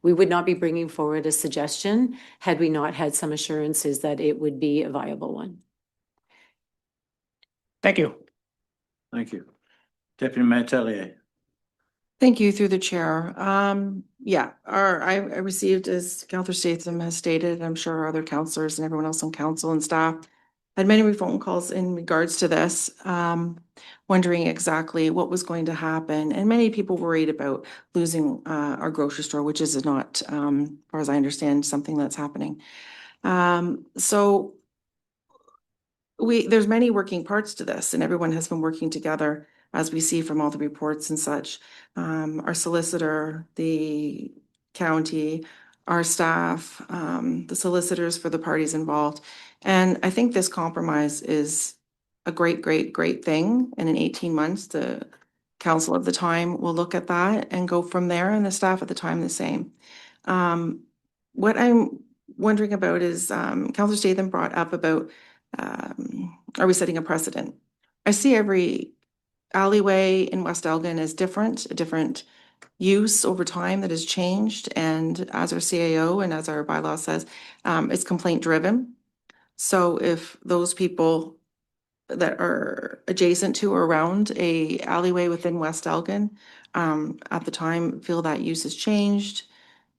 we would not be bringing forward a suggestion had we not had some assurances that it would be a viable one. Thank you. Thank you. Deputy Mayor Tellier. Thank you through the chair. Yeah, I received, as Councillor Statham has stated, I'm sure other councillors and everyone else on council and staff had many phone calls in regards to this, wondering exactly what was going to happen. And many people worried about losing our grocery store, which is not, as far as I understand, something that's happening. So there's many working parts to this, and everyone has been working together, as we see from all the reports and such. Our solicitor, the county, our staff, the solicitors for the parties involved. And I think this compromise is a great thing. And in 18 months, the council at the time will look at that and go from there, and the staff at the time the same. What I'm wondering about is, Councillor Statham brought up about, are we setting a precedent? I see every alleyway in West Elgin is different, a different use over time that has changed. And as our CAO and as our bylaw says, it's complaint driven. So if those people that are adjacent to or around a alleyway within West Elgin at the time feel that use has changed,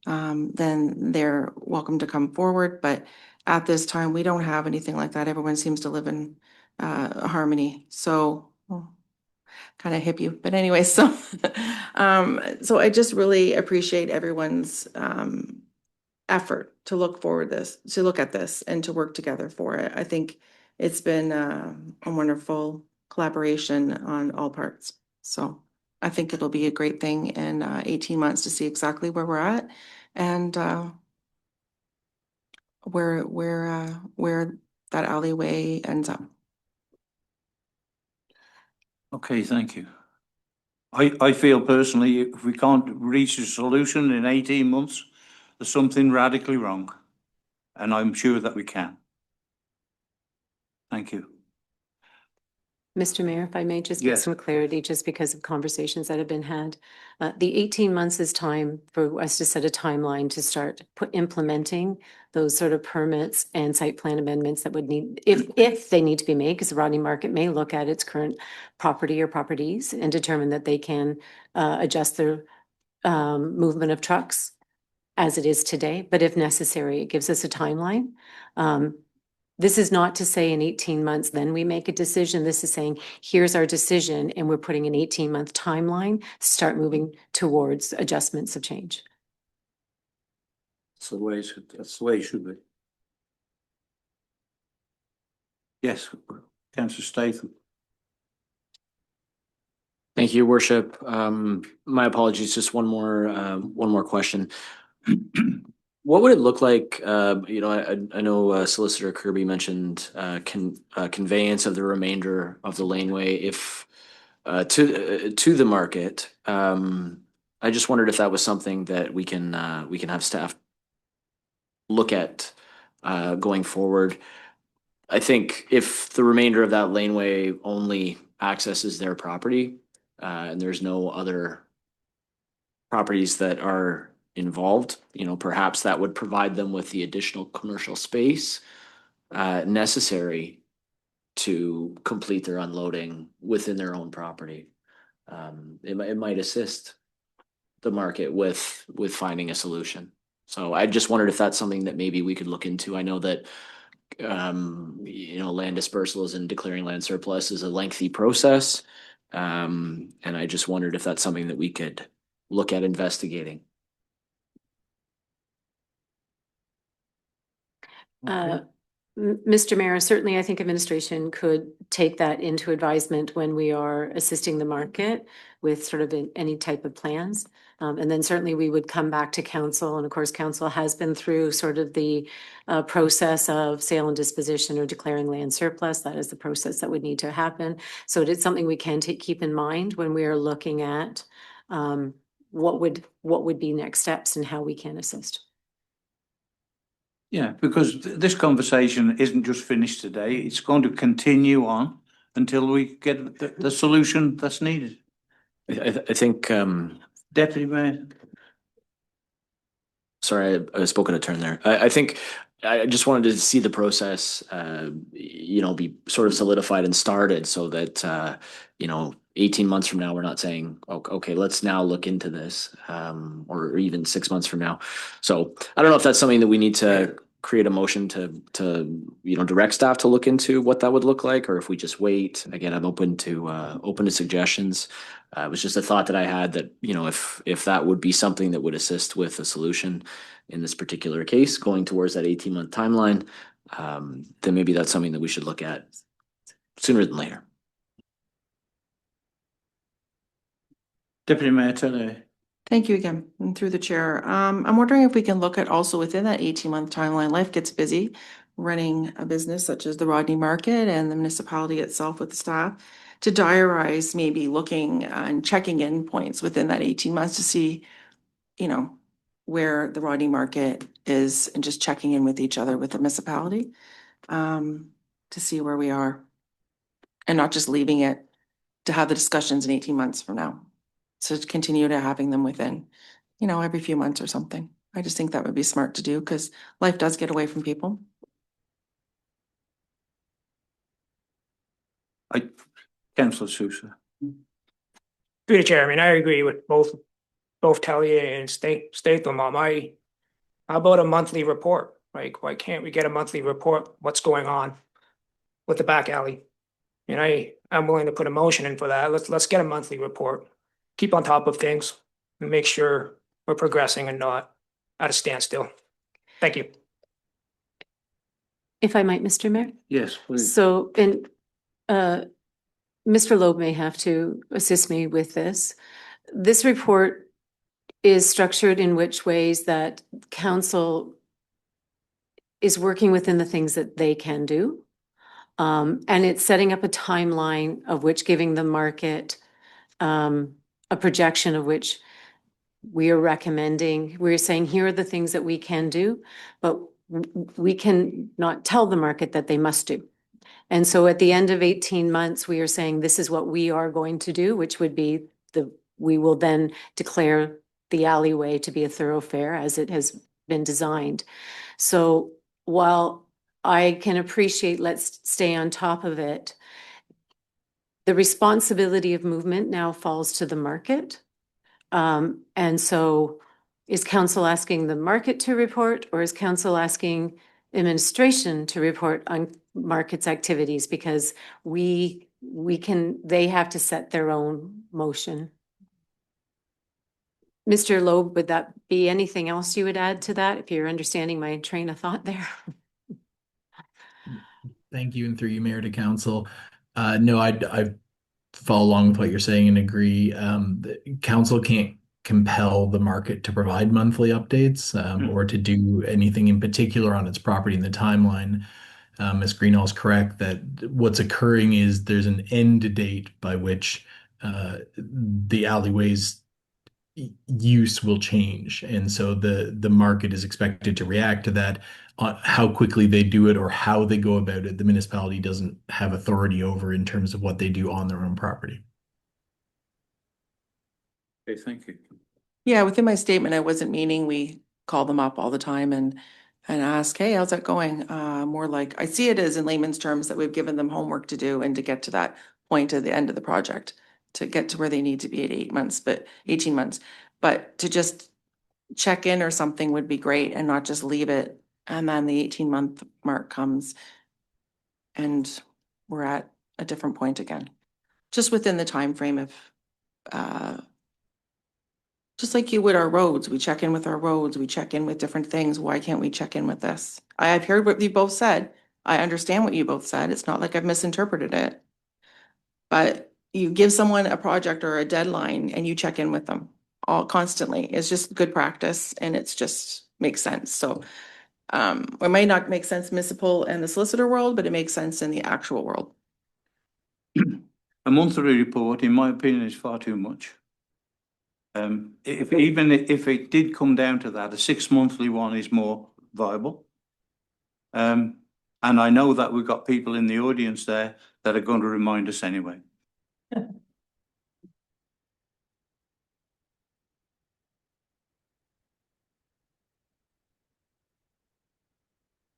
then they're welcome to come forward. But at this time, we don't have anything like that. Everyone seems to live in harmony. So kind of hip you, but anyway, so so I just really appreciate everyone's effort to look at this and to work together for it. I think it's been a wonderful collaboration on all parts. So I think it'll be a great thing in 18 months to see exactly where we're at and where that alleyway ends up. Okay, thank you. I feel personally, if we can't reach a solution in 18 months, there's something radically wrong. And I'm sure that we can. Thank you. Mr. Mayor, if I may just get some clarity, just because of conversations that have been had. The 18 months is time for us to set a timeline to start implementing those sort of permits and site plan amendments that would need, if they need to be made, because the Rodney Market may look at its current property or properties and determine that they can adjust their movement of trucks as it is today. But if necessary, it gives us a timeline. This is not to say in 18 months, then we make a decision. This is saying, here's our decision, and we're putting an 18-month timeline to start moving towards adjustments of change. That's the way it should be. Yes, Councillor Statham. Thank you, Worship. My apologies, just one more question. What would it look like, I know Solicitor Kirby mentioned conveyance of the remainder of the laneway if to the market. I just wondered if that was something that we can have staff look at going forward. I think if the remainder of that laneway only accesses their property and there's no other properties that are involved, perhaps that would provide them with the additional commercial space necessary to complete their unloading within their own property. it might assist the market with finding a solution. So I just wondered if that's something that maybe we could look into. I know that land dispersals and declaring land surplus is a lengthy process. And I just wondered if that's something that we could look at investigating. Mr. Mayor, certainly I think administration could take that into advisement when we are assisting the market with sort of any type of plans. And then certainly we would come back to council. And of course, council has been through sort of the process of sale and disposition or declaring land surplus. That is the process that would need to happen. So it's something we can keep in mind when we are looking at what would be next steps and how we can assist. Yeah, because this conversation isn't just finished today. It's going to continue on until we get the solution that's needed. I think, Deputy Mayor. sorry, I spoke in a turn there. I think I just wanted to see the process, be sort of solidified and started so that, 18 months from now, we're not saying, okay, let's now look into this, or even 6 months from now. So I don't know if that's something that we need to create a motion to direct staff to look into what that would look like, or if we just wait. Again, I'm open to suggestions. It was just a thought that I had that, if that would be something that would assist with a solution in this particular case, going towards that 18-month timeline, then maybe that's something that we should look at sooner than later. Deputy Mayor Taylor. Thank you again, and through the chair. I'm wondering if we can look at also within that 18-month timeline, life gets busy running a business such as the Rodney Market and the municipality itself with the staff, to diarize maybe looking and checking in points within that 18 months to see, where the Rodney Market is, and just checking in with each other with the municipality to see where we are, and not just leaving it to have the discussions in 18 months from now. So to continue to having them within, every few months or something. I just think that would be smart to do because life does get away from people. Councillor Sousa. Through the chair, I agree with both Tellier and Statham on how about a monthly report? Like, why can't we get a monthly report? What's going on with the back alley? I'm willing to put a motion in for that. Let's get a monthly report. Keep on top of things and make sure we're progressing and not at a standstill. Thank you. If I might, Mr. Mayor? Yes, please. So, and Mr. Loeb may have to assist me with this. This report is structured in which ways that council is working within the things that they can do. And it's setting up a timeline of which giving the market a projection of which we are recommending. We're saying, here are the things that we can do, but we can not tell the market that they must do. And so at the end of 18 months, we are saying, this is what we are going to do, which would be we will then declare the alleyway to be a thoroughfare as it has been designed. So while I can appreciate, let's stay on top of it, the responsibility of movement now falls to the market. And so is council asking the market to report, or is council asking administration to report on market's activities? Because they have to set their own motion. Mr. Loeb, would that be anything else you would add to that, if you're understanding my train of thought there? Thank you, and through you, Mayor, to council. No, I follow along with what you're saying and agree. The council can't compel the market to provide monthly updates or to do anything in particular on its property in the timeline. Ms. Greenall is correct that what's occurring is there's an end date by which the alleyway's use will change, and so the market is expected to react to that. How quickly they do it or how they go about it, the municipality doesn't have authority over in terms of what they do on their own property. Okay, thank you. Yeah, within my statement, I wasn't meaning we call them up all the time and ask, hey, how's that going? More like, I see it as in layman's terms that we've given them homework to do and to get to that point at the end of the project. to get to where they need to be at 8 months, but 18 months. But to just check in or something would be great and not just leave it. And then the 18-month mark comes and we're at a different point again. Just within the time frame of, just like you would our roads, we check in with our roads, we check in with different things. Why can't we check in with this? I have heard what you both said. I understand what you both said. It's not like I've misinterpreted it. But you give someone a project or a deadline and you check in with them all constantly. It's just good practice and it's just makes sense. So it might not make sense municipal and the solicitor world, but it makes sense in the actual world. A monthly report, in my opinion, is far too much. Even if it did come down to that, a 6-monthly one is more viable. And I know that we've got people in the audience there that are going to remind us anyway.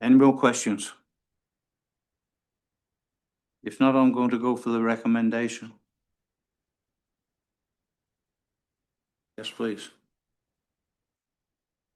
Any more questions? If not, I'm going to go for the recommendation. Yes, please.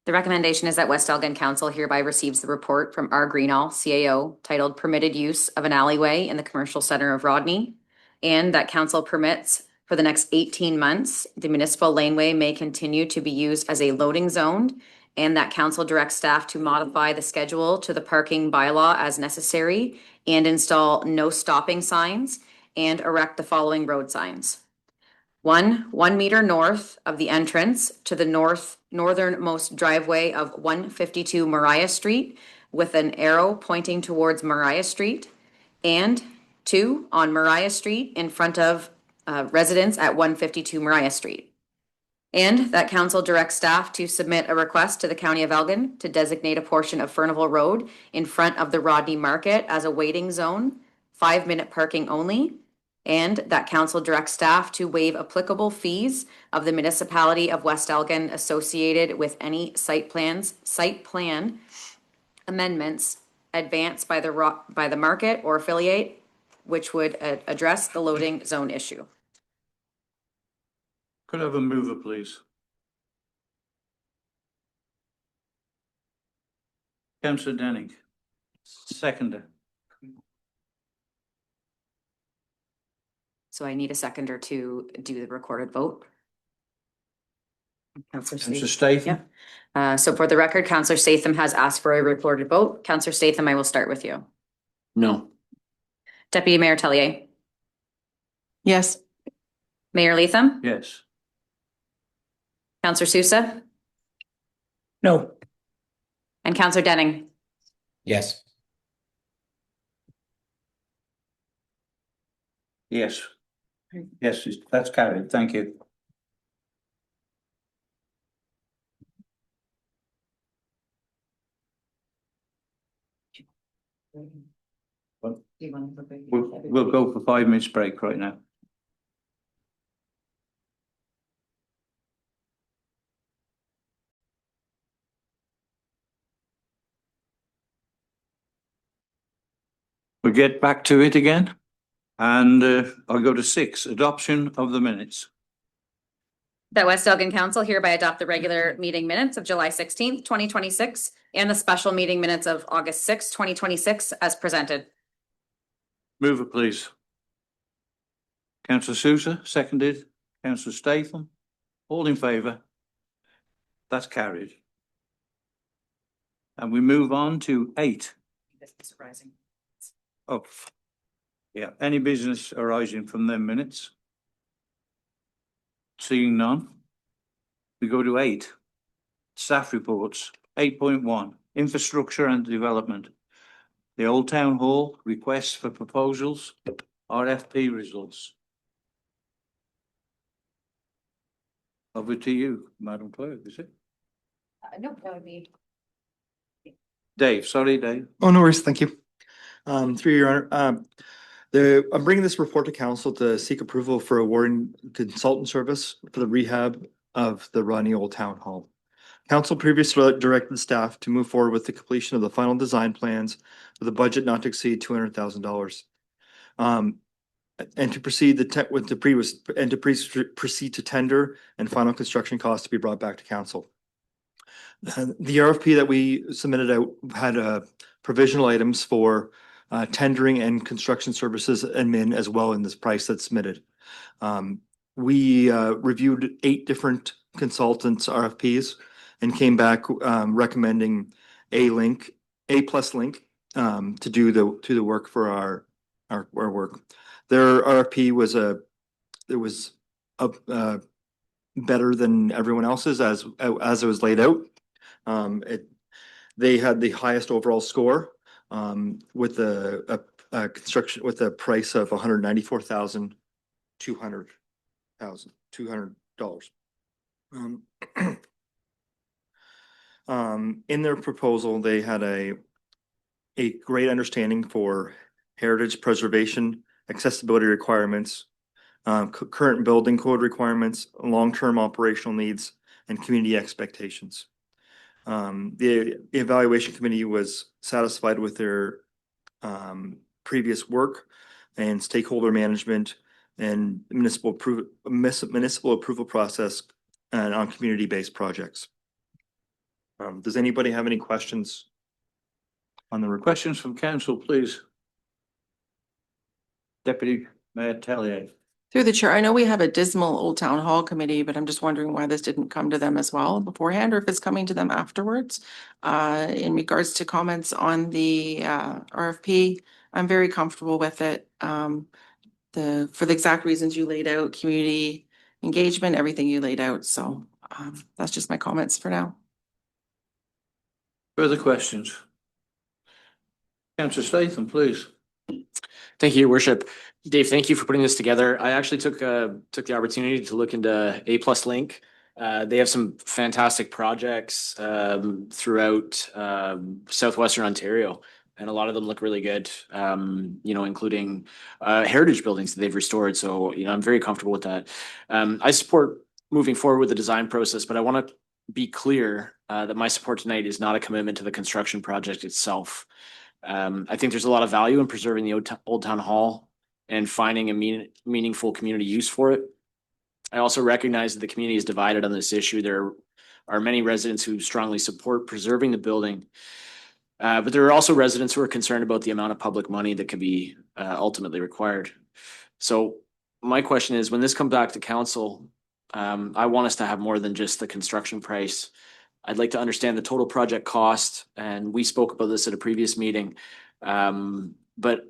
The recommendation is that West Elgin Council hereby receives the report from R. Greenall, CAO, titled Permitted Use of an Alleyway in the Commercial Center of Rodney, and that council permits for the next 18 months, the municipal laneway may continue to be used as a loading zone, and that council directs staff to modify the schedule to the parking bylaw as necessary and install no stopping signs and erect the following road signs. 1 meter north of the entrance to the northernmost driveway of 152 Mariah Street with an arrow pointing towards Mariah Street, and 2 on Mariah Street in front of residents at 152 Mariah Street. And that council directs staff to submit a request to the County of Elgin to designate a portion of Furnival Road in front of the Rodney Market as a waiting zone, 5-minute parking only. And that council directs staff to waive applicable fees of the municipality of West Elgin associated with any site plan amendments advanced by the market or affiliate, which would address the loading zone issue. Could I have a mover, please? Councillor Denning. Seconder. So I need a seconder to do the recorded vote. Councillor Councillor Statham. Statham. So for the record, Councillor Statham has asked for a recorded vote. Councillor Statham, I will start with you. No. Deputy Mayor Tellier. Yes. Mayor Latham. Yes. Councillor Sousa No. and Councillor Denning. Yes. Yes. Yes, that's carried. Thank you. We'll go for 5 minutes break right now. We get back to it again, and I'll go to 6, adoption of the minutes. That West Elgin Council hereby adopt the regular meeting minutes of July 16th, 2026, and the special meeting minutes of August 6th, 2026 as presented. Mover, please. Councillor Sousa, seconded. Councillor Statham, all in favour. That's carried. And we move on to 8. This is surprising. Oh, yeah, any business arising from them minutes? Seeing none. We go to 8. Staff reports, 8.1, infrastructure and development. The Old Town Hall, requests for proposals, RFP results. Over to you, Madam Clerk, is it? No, that would be. Dave, sorry, Dave. Oh, no worries. Thank you. Through your honor, I'm bringing this report to council to seek approval for awarding consultant service for the rehab of the Rodney Old Town Hall. Council previously directed staff to move forward with the completion of the final design plans with a budget not to exceed $200,000. and to proceed with the previous, and to proceed to tender and final construction costs to be brought back to council. The RFP that we submitted out had provisional items for tendering and construction services admin as well in this price that's submitted. We reviewed 8 different consultants' RFPs and came back recommending A Plus Link to do the work for our work. Their RFP was better than everyone else's as it was laid out. They had the highest overall score with a construction with a price of $194,200. In their proposal, they had a great understanding for heritage preservation, accessibility requirements, current building code requirements, long-term operational needs, and community expectations. The evaluation committee was satisfied with their previous work and stakeholder management and municipal approval process and on community-based projects. Does anybody have any questions on the request? Questions from council, please. Deputy Mayor Tellier. Through the chair, I know we have a dismal Old Town Hall committee, but I'm just wondering why this didn't come to them as well beforehand, or if it's coming to them afterwards. In regards to comments on the RFP, I'm very comfortable with it. For the exact reasons you laid out, community engagement, everything you laid out. So that's just my comments for now. Further questions? Councillor Statham, please. Thank you, Your Worship. Dave, thank you for putting this together. I actually took the opportunity to look into A Plus Link. They have some fantastic projects throughout southwestern Ontario, and a lot of them look really good. Including heritage buildings that they've restored. So I'm very comfortable with that. I support moving forward with the design process, but I want to be clear that my support tonight is not a commitment to the construction project itself. I think there's a lot of value in preserving the Old Town Hall and finding a meaningful community use for it. I also recognize that the community is divided on this issue. There are many residents who strongly support preserving the building, but there are also residents who are concerned about the amount of public money that could be ultimately required. So my question is, when this comes back to council, I want us to have more than just the construction price. I'd like to understand the total project cost, and we spoke about this at a previous meeting, but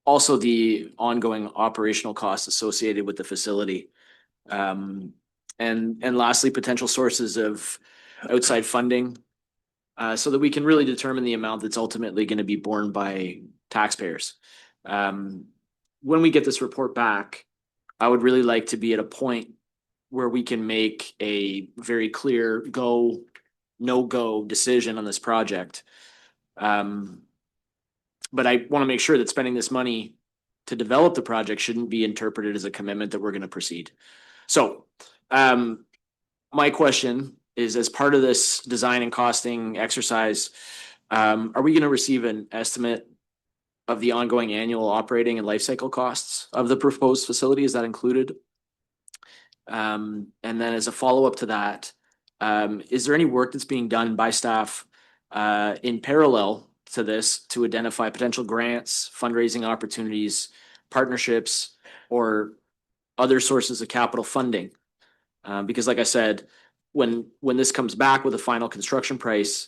also the ongoing operational costs associated with the facility. And lastly, potential sources of outside funding, so that we can really determine the amount that's ultimately going to be borne by taxpayers. When we get this report back, I would really like to be at a point where we can make a very clear go, no-go decision on this project. But I want to make sure that spending this money to develop the project shouldn't be interpreted as a commitment that we're going to proceed. So my question is, as part of this design and costing exercise, are we going to receive an estimate of the ongoing annual operating and life cycle costs of the proposed facility? Is that included? And then as a follow-up to that, is there any work that's being done by staff in parallel to this to identify potential grants, fundraising opportunities, partnerships, or other sources of capital funding? Because like I said, when this comes back with a final construction price,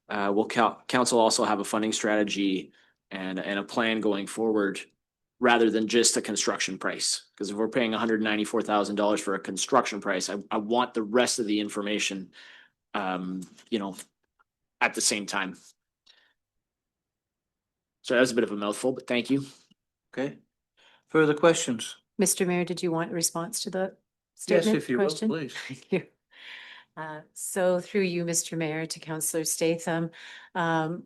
will council also have a funding strategy and a plan going forward, rather than just a construction price? Because if we're paying $194,000 for a construction price, I want the rest of the information, at the same time. So that was a bit of a mouthful, but thank you. Okay. Further questions? Mr. Mayor, did you want a response to the Yes, statement if you will, question? please. Thank you. So through you, Mr. Mayor, to Councillor Statham,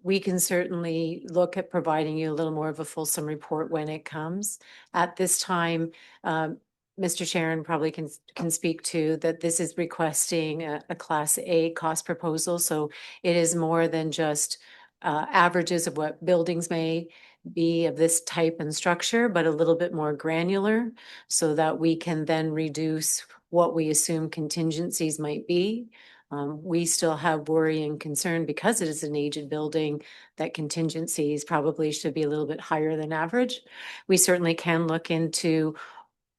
we can certainly look at providing you a little more of a fulsome report when it comes. At this time, Mr. Sharon probably can speak to that this is requesting a Class A cost proposal. So it is more than just averages of what buildings may be of this type and structure, but a little bit more granular so that we can then reduce what we assume contingencies might be. We still have worry and concern because it is an aged building that contingencies probably should be a little bit higher than average. We certainly can look into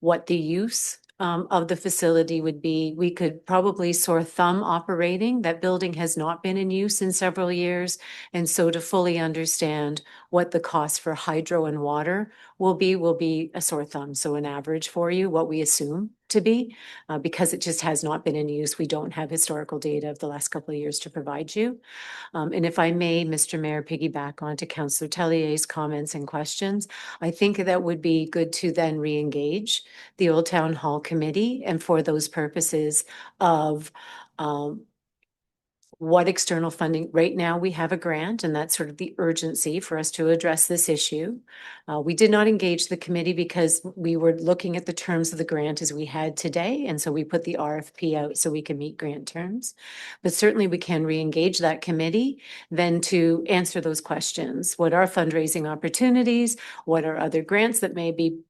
what the use of the facility would be. We could probably sore thumb operating. That building has not been in use in several years. And so to fully understand what the cost for hydro and water will be a sore thumb. So an average for you, what we assume to be, because it just has not been in use. We don't have historical data of the last couple of years to provide you. And if I may, Mr. Mayor, piggyback onto Councillor Tellier's comments and questions, I think that would be good to then re-engage the Old Town Hall Committee, and for those purposes of what external funding. Right now, we have a grant, and that's sort of the urgency for us to address this issue. We did not engage the committee because we were looking at the terms of the grant as we had today, and so we put the RFP out so we can meet grant terms. But certainly we can re-engage that committee then to answer those questions. What are fundraising opportunities? What are other grants that maybe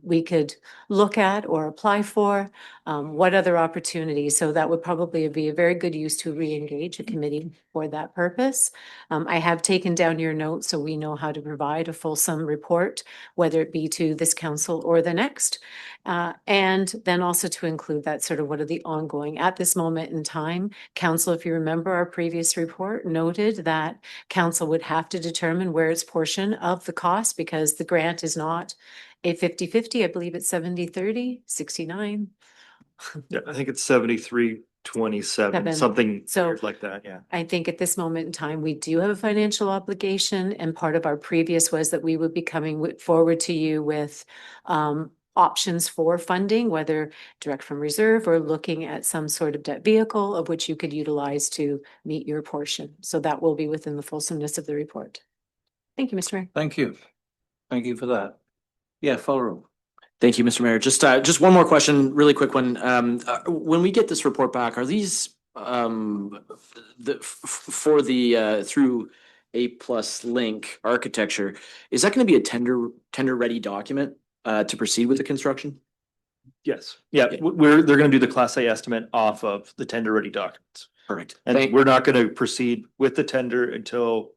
we could look at or apply for? What other opportunities? So that would probably be a very good use to re-engage a committee for that purpose. I have taken down your notes so we know how to provide a fulsome report, whether it be to this council or the next. And then also to include that sort of what are the ongoing at this moment in time. Council, if you remember our previous report, noted that council would have to determine where its portion of the cost, because the grant is not a 50-50. I believe it's 70-30, 69. Yeah, I think it's 73-27, something So- weird like that, yeah. I think at this moment in time, we do have a financial obligation, and part of our previous was that we would be coming forward to you with options for funding, whether direct from reserve or looking at some sort of debt vehicle of which you could utilize to meet your portion. So that will be within the fulsomeness of the report. Thank you, Mr. Mayor. Thank you. Thank you for that. Yeah, follow up. Thank you, Mr. Mayor. Just one more question, really quick one. When we get this report back, are these for the through A+ link architecture, is that going to be a tender ready document to proceed with the construction? Yes, yeah, Okay. they're gonna do the Class A estimate off of the tender ready documents. Perfect. And we're not gonna proceed with the tender until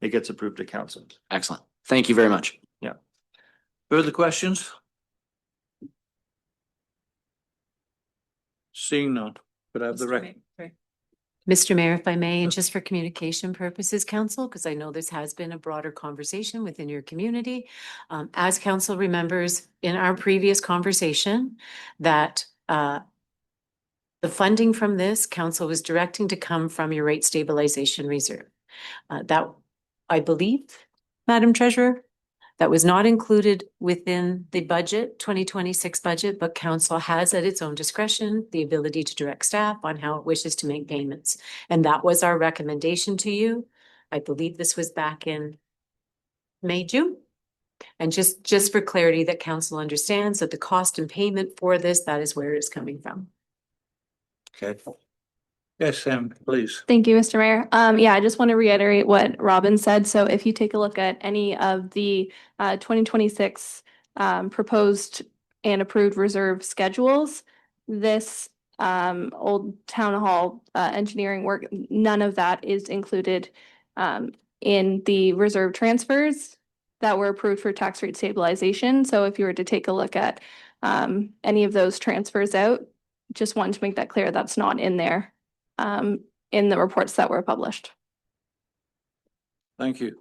it gets approved at council. Excellent. Thank you very much. Further questions? Seeing none, could I have the record? Mr. Mayor, if I may, and just for communication purposes, council, because I know this has been a broader conversation within your community. As council remembers in our previous conversation that the funding from this council was directing to come from your rate stabilization reserve. That, I believe, Madam Treasurer, that was not included within the budget, 2026 budget, but council has at its own discretion the ability to direct staff on how it wishes to make payments. And that was our recommendation to you. I believe this was back in May, June. And just for clarity, that council understands that the cost and payment for this, that is where it is coming from. Okay. Yes, Sam, please. Thank you, Mr. Mayor. Yeah, I just want to reiterate what Robin said. So if you take a look at any of the 2026 proposed and approved reserve schedules, this Old Town Hall engineering work, none of that is included in the reserve transfers that were approved for tax rate stabilization. So if you were to take a look at any of those transfers out, just wanted to make that clear, that's not in there. In the reports that were published. Thank you.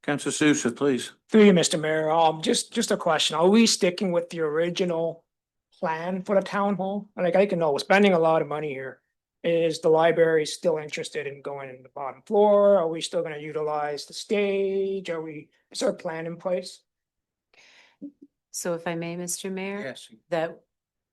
Councillor Sousa, please. Through you, Mr. Mayor, just a question. Are we sticking with the original plan for the town hall? Like, I can know we're spending a lot of money here. Is the library still interested in going in the bottom floor? Are we still gonna utilize the stage? Is there a plan in place? So if I may, Mr. Mayor? Yes. That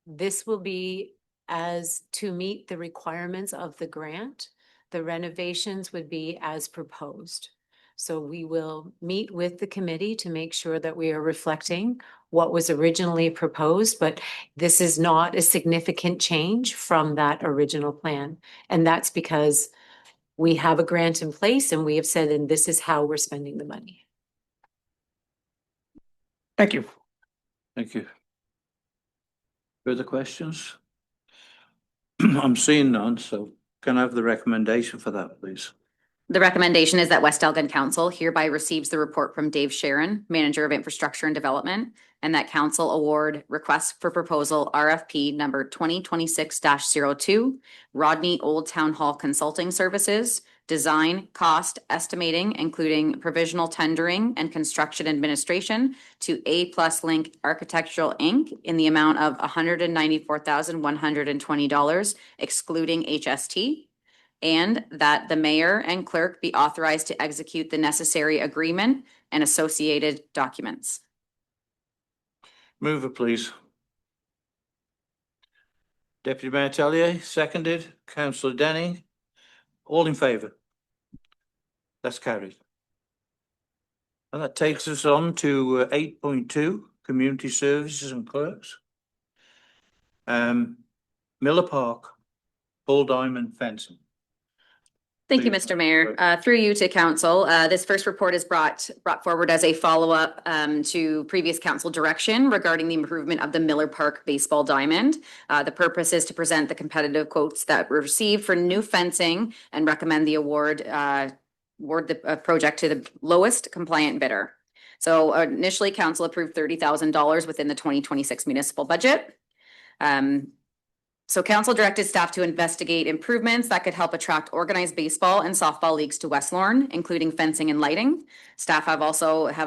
this will be as to meet the requirements of the grant, the renovations would be as proposed. So we will meet with the committee to make sure that we are reflecting what was originally proposed, but this is not a significant change from that original plan. And that's because we have a grant in place and we have said, and this is how we're spending the money. Thank you. Thank you. Further questions? I'm seeing none, so can I have the recommendation for that, please? The recommendation is that West Elgin Council hereby receives the report from Dave Sharon, Manager of Infrastructure and Development, and that council award request for proposal RFP number 2026-02, Rodney Old Town Hall Consulting Services, design, cost, estimating, including provisional tendering and construction administration to A+ Link Architectural Inc. in the amount of $194,120, excluding HST. And that the mayor and clerk be authorized to execute the necessary agreement and associated documents. Mover, please. Deputy Mayor Tellier, seconded. Councillor Denning. All in favour? That's carried. And that takes us on to 8.2, Community Services and Clerks. Miller Park, Bull Diamond Fencing. Thank you, Please. Mr. Mayor. Through you to council, this first report is brought forward as a follow-up to previous council direction regarding the improvement of the Miller Park baseball diamond. The purpose is to present the competitive quotes that were received for new fencing and recommend the award the project to the lowest compliant bidder. So initially, council approved $30,000 within the 2026 municipal budget. So council directed staff to investigate improvements that could help attract organized baseball and softball leagues to West Lorne, including fencing and lighting. Staff have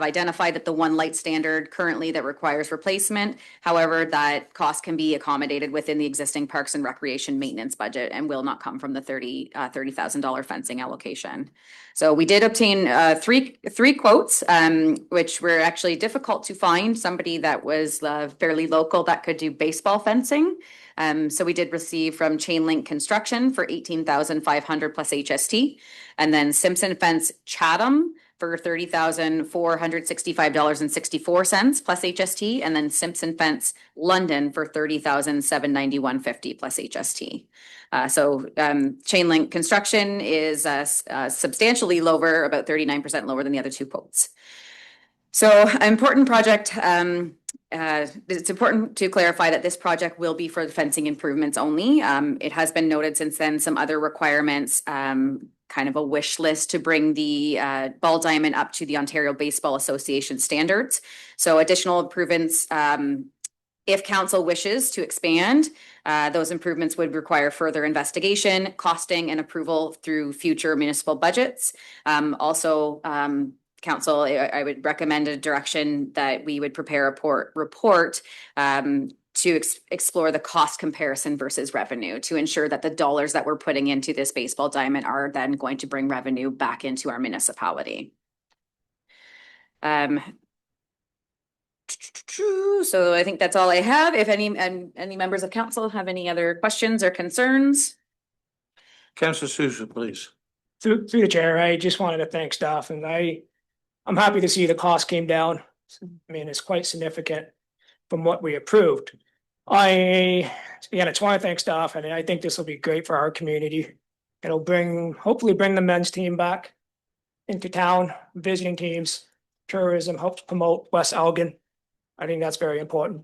identified that the one light standard currently that requires replacement. However, that cost can be accommodated within the existing Parks and Recreation maintenance budget and will not come from the $30,000 fencing allocation. So we did obtain three quotes, which were actually difficult to find somebody that was fairly local that could do baseball fencing. So we did receive from Chain Link Construction for $18,500 plus HST, and then Simpson Fence Chatham for $30,465.64 plus HST, and then Simpson Fence London for $30,791.50 plus HST. Chain Link Construction is substantially lower, about 39% lower than the other two quotes. So important project. It's important to clarify that this project will be for the fencing improvements only. It has been noted since then some other requirements, kind of a wish list to bring the ball diamond up to the Ontario Baseball Association standards. So additional improvements, if council wishes to expand, those improvements would require further investigation, costing, and approval through future municipal budgets. Council, I would recommend a direction that we would prepare a report to explore the cost comparison versus revenue to ensure that the dollars that we're putting into this baseball diamond are then going to bring revenue back into our municipality. So I think that's all I have. If any members of council have any other questions or concerns. Councillor Sousa, please. Through the chair, I just wanted to thank staff, and I'm happy to see the cost came down. I mean, it's quite significant from what we approved. I just want to thank staff, and I think this will be great for our community. It'll hopefully bring the men's team back into town, visiting teams, tourism, helps promote West Elgin. I think that's very important.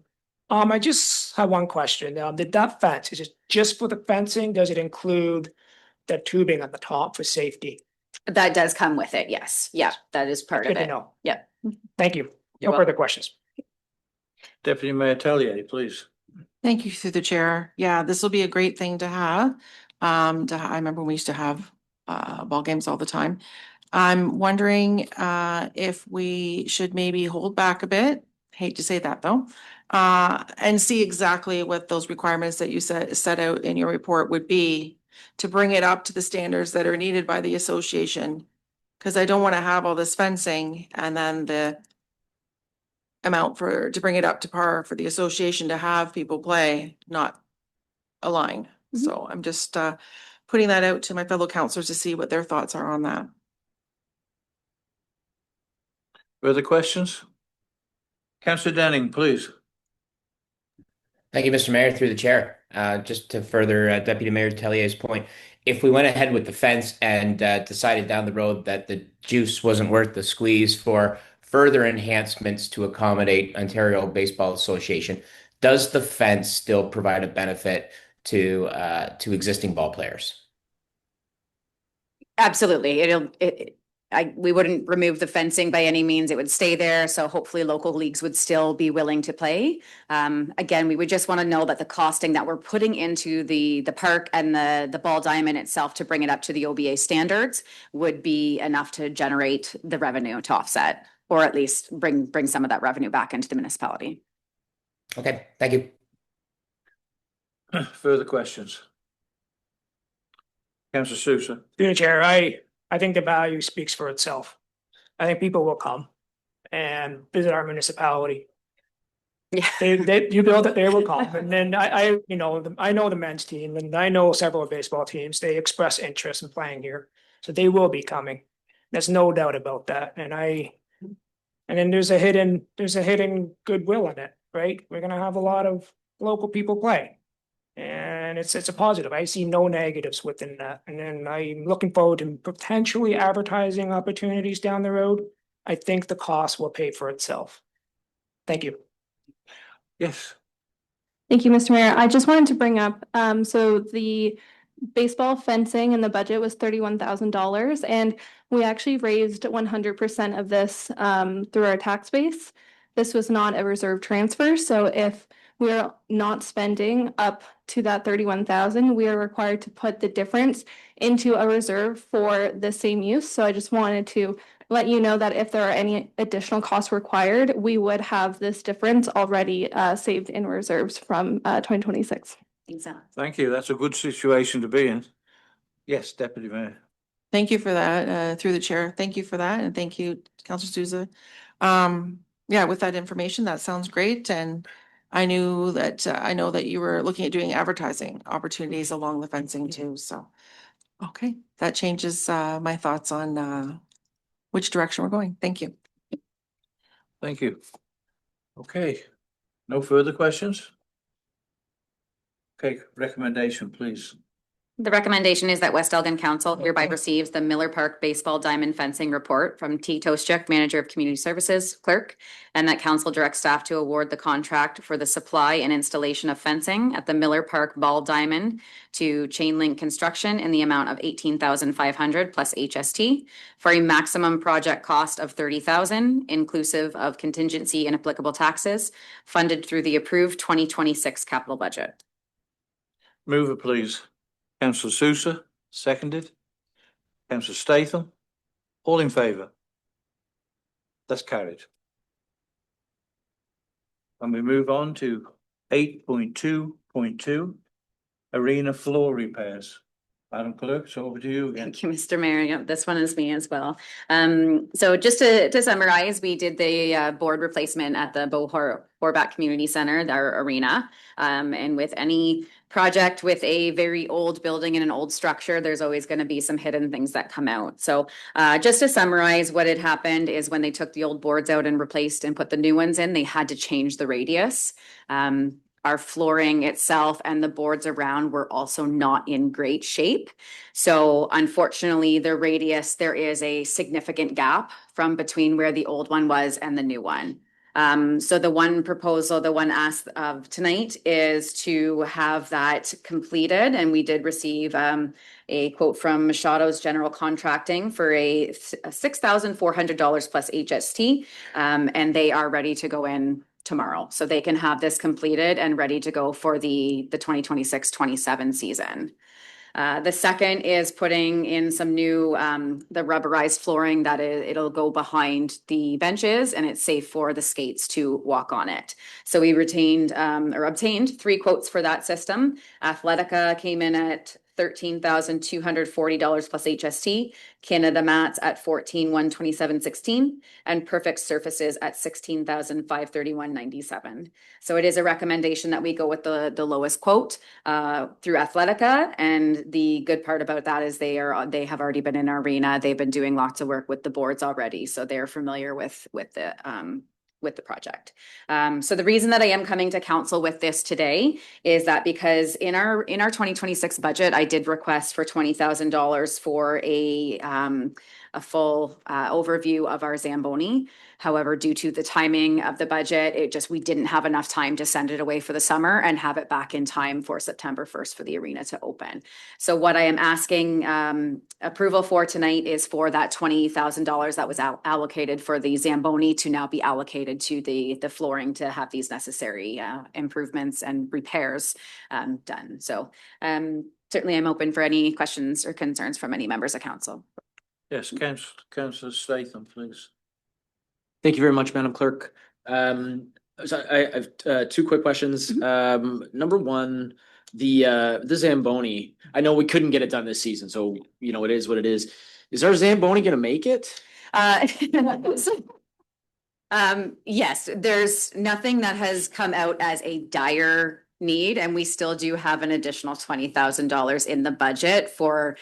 I just have one question. That fence, is it just for the fencing? Does it include the tubing at the top for safety? That does come with it, yes. Yeah, that is part of Good it. to know. Yeah. Thank you. You're No further questions. Deputy Mayor Tellier, please. Thank you through the chair. Yeah, this will be a great thing to have. I remember we used to have ball games all the time. I'm wondering if we should maybe hold back a bit. Hate to say that though, and see exactly what those requirements that you set out in your report would be to bring it up to the standards that are needed by the association. Because I don't want to have all this fencing and then the amount to bring it up to par for the association to have people play not align. So I'm just putting that out to my fellow councillors to see what their thoughts are on that. Further questions? Councillor Denning, please. Thank you, Mr. Mayor, through the chair. Just to further Deputy Mayor Tellier's point, if we went ahead with the fence and decided down the road that the juice wasn't worth the squeeze for further enhancements to accommodate Ontario Baseball Association, does the fence still provide a benefit to existing ball players? Absolutely. We wouldn't remove the fencing by any means. It would stay there. So hopefully local leagues would still be willing to play. Again, we would just want to know that the costing that we're putting into the park and the ball diamond itself to bring it up to the OBA standards would be enough to generate the revenue to offset, or at least bring some of that revenue back into the municipality. Okay, thank you. Further questions? Councillor Sousa. Through the chair, I think the value speaks for itself. I think people will come and visit our municipality. Yeah. You build it, they will come. And then I know the men's team, and I know several baseball teams, they express interest in playing here. So they will be coming. There's no doubt about that. And then there's a hidden goodwill in it, right? We're gonna have a lot of local people play. And it's a positive. I see no negatives within that. And then I'm looking forward to potentially advertising opportunities down the road. I think the cost will pay for itself. Thank you. Yes. Thank you, Mr. Mayor. I just wanted to bring up, so the baseball fencing in the budget was $31,000, and we actually raised 100% of this through our tax base. This was not a reserve transfer, so if we're not spending up to that 31,000, we are required to put the difference into a reserve for the same use. So I just wanted to let you know that if there are any additional costs required, we would have this difference already saved in reserves from 2026. Exactly. Thank you. That's a good situation to be in. Yes, Deputy Mayor. Thank you for that, through the chair. Thank you for that, and thank you, Councillor Sousa. Yeah, with that information, that sounds great, and I know that you were looking at doing advertising opportunities along the fencing too, so. Okay, that changes my thoughts on which direction we're going. Thank you. Thank you. Okay, no further questions? Okay, recommendation, please. The recommendation is that West Elgin Council hereby receives the Miller Park Baseball Diamond Fencing Report from T. Toschuk, Manager of Community Services, Clerk, and that council directs staff to award the contract for the supply and installation of fencing at the Miller Park Ball Diamond to Chainlink Construction in the amount of $18,500 plus HST for a maximum project cost of $30,000, inclusive of contingency and applicable taxes, funded through the approved 2026 capital budget. Move it, please. Councillor Sousa, seconded. Councillor Statham, all in favour? That's carried. And we move on to 8.2.2, arena floor repairs. Madam Clerk, it's over to you again. Thank you, Mr. Mayor. Yep, this one is me as well. So just to summarize, we did the board replacement at the Beau Horbat Community Center, our arena. And with any project with a very old building and an old structure, there's always going to be some hidden things that come out. So just to summarize, what had happened is when they took the old boards out and replaced and put the new ones in, they had to change the radius. Our flooring itself and the boards around were also not in great shape. So unfortunately, the radius, there is a significant gap from between where the old one was and the new one. So the one proposal, the one asked of tonight is to have that completed. And we did receive a quote from Machado's General Contracting for a $6,400 plus HST. And they are ready to go in tomorrow. So they can have this completed and ready to go for the 2026-27 season. The second is putting in some new, the rubberized flooring that it'll go behind the benches and it's safe for the skates to walk on it. So we retained or obtained 3 quotes for that system. Athletica came in at $13,240 plus HST, Canada Mats at $14,127.16, and Perfect Surfaces at $16,531.97. So it is a recommendation that we go with the lowest quote through Athletica. And the good part about that is they have already been in our arena. They've been doing lots of work with the boards already, so they're familiar with the project. So the reason that I am coming to council with this today is that because in our 2026 budget, I did request for $20,000 for a full overview of our Zamboni. However, due to the timing of the budget, we didn't have enough time to send it away for the summer and have it back in time for September 1st for the arena to open. So what I am asking approval for tonight is for that $20,000 that was allocated for the Zamboni to now be allocated to the flooring to have these necessary improvements and repairs done. So certainly I'm open for any questions or concerns from any members of council. Yes, Councillor Statham, please. Thank you very much, Madam Clerk. So I have two quick questions. Number one, the Zamboni, I know we couldn't get it done this season, so you know, it is what it is. Is our Zamboni gonna make it? Yes, there's nothing that has come out as a dire need, and we still do have an additional $20,000 in the budget for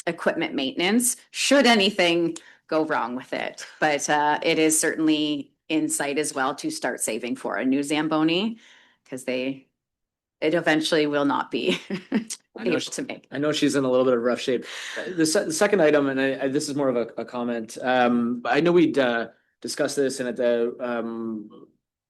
equipment maintenance, should anything go wrong with it. But it is certainly in sight as well to start saving for a new Zamboni, because it eventually will not be able to make. I know she's in a little bit of rough shape. The second item, and this is more of a comment. I know we'd discussed this, and at the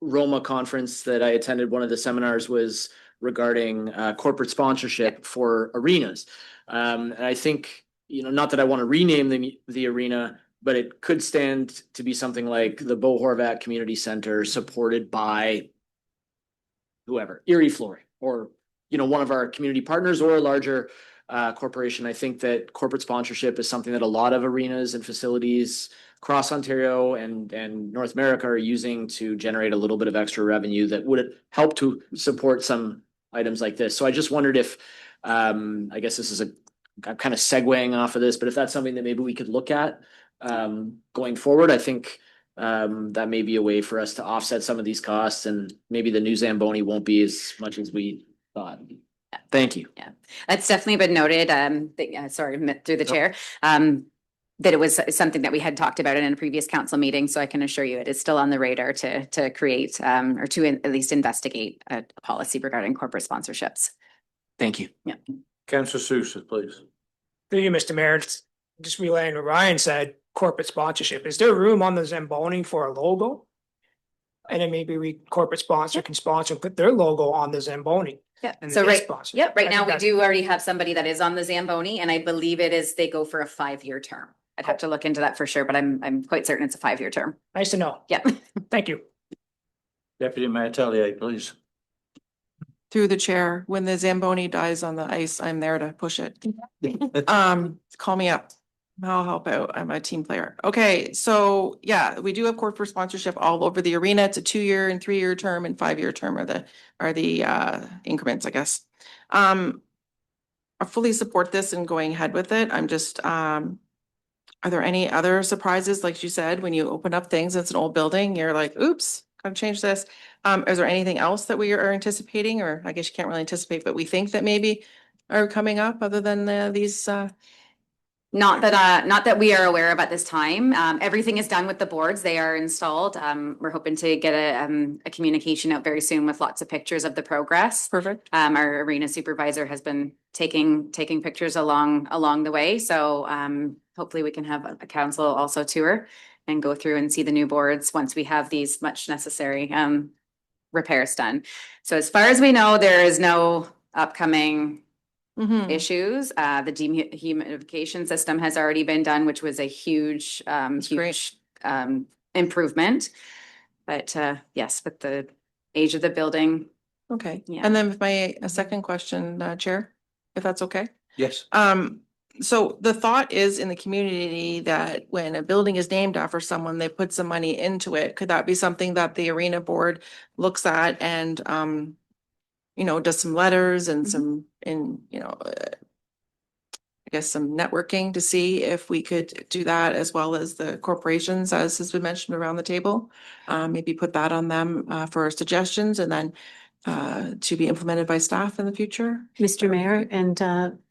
Roma conference that I attended, one of the seminars was regarding corporate sponsorship for arenas. And I think, you know, not that I want to rename the arena, but it could stand to be something like the Bo Horvat Community Center, supported by whoever, Erie Flooring, or, you know, one of our community partners or a larger corporation. I think that corporate sponsorship is something that a lot of arenas and facilities across Ontario and North America are using to generate a little bit of extra revenue that would help to support some items like this. So I just wondered if, I guess this is I'm kind of segueing off of this, but if that's something that maybe we could look at going forward. I think that may be a way for us to offset some of these costs, and maybe the new Zamboni won't be as much as we thought. Thank you. Yeah, that's definitely been noted. Sorry, through the chair. That it was something that we had talked about in a previous council meeting. So I can assure you it is still on the radar to create or to at least investigate a policy regarding corporate sponsorships. Thank you. Yeah. Councillor Sousa, please. Through you, Mr. Mayor, just relaying what Ryan said, corporate sponsorship. Is there room on the Zamboni for a logo? And then maybe corporate sponsor can sponsor and put their logo on the Zamboni. Yeah, And so they right, sponsor. yep, right I now think we that's- do already have somebody that is on the Zamboni, and I believe they go for a 5-year term. I'd have to look into that for sure, but I'm quite certain it's a 5-year term. Nice to know. Yeah. Thank you. Deputy Mayor Tellier, please. Through the chair, when the Zamboni dies on the ice, I'm there to push it. Call me up. I'll help out. I'm a team player. Okay, so yeah, we do have corporate sponsorship all over the arena. It's a 2-year and 3-year term and 5-year term are the increments, I guess. I fully support this and going ahead with it. I'm just are there any other surprises? Like you said, when you open up things, it's an old building, you're like, oops, gotta change this. Is there anything else that we are anticipating, or I guess you can't really anticipate, but we think that maybe are coming up other than these Not that we are aware of at this time. Everything is done with the boards. They are installed. We're hoping to get a communication out very soon with lots of pictures of the progress. Perfect. Our arena supervisor has been taking pictures along the way. So hopefully we can have a council also tour and go through and see the new boards once we have these much necessary repairs done. So as far as we know, there is no upcoming issues. The dehumidification system has already been done, which was a huge improvement. But yes, with the age of the building. Okay, Yeah. and then with a second question, Chair, if that's okay. Yes. So the thought is in the community that when a building is named after someone, they put some money into it. Could that be something that the arena board looks at and does some letters and some I guess some networking to see if we could do that, as well as the corporations, as has been mentioned around the table. Maybe put that on them for suggestions and then to be implemented by staff in the future. Mr. Mayor, and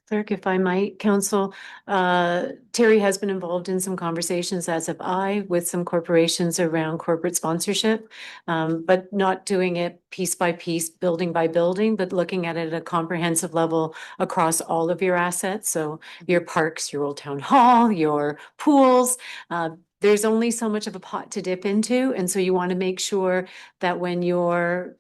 Clerk, if I might, council, Terry has been involved in some conversations, as have I, with some corporations around corporate sponsorship. But not doing it piece by piece, building by building, but looking at it at a comprehensive level across all of your assets. So your parks, your Old Town Hall, your pools, there's only so much of a pot to dip into. And so you want to make sure that when you're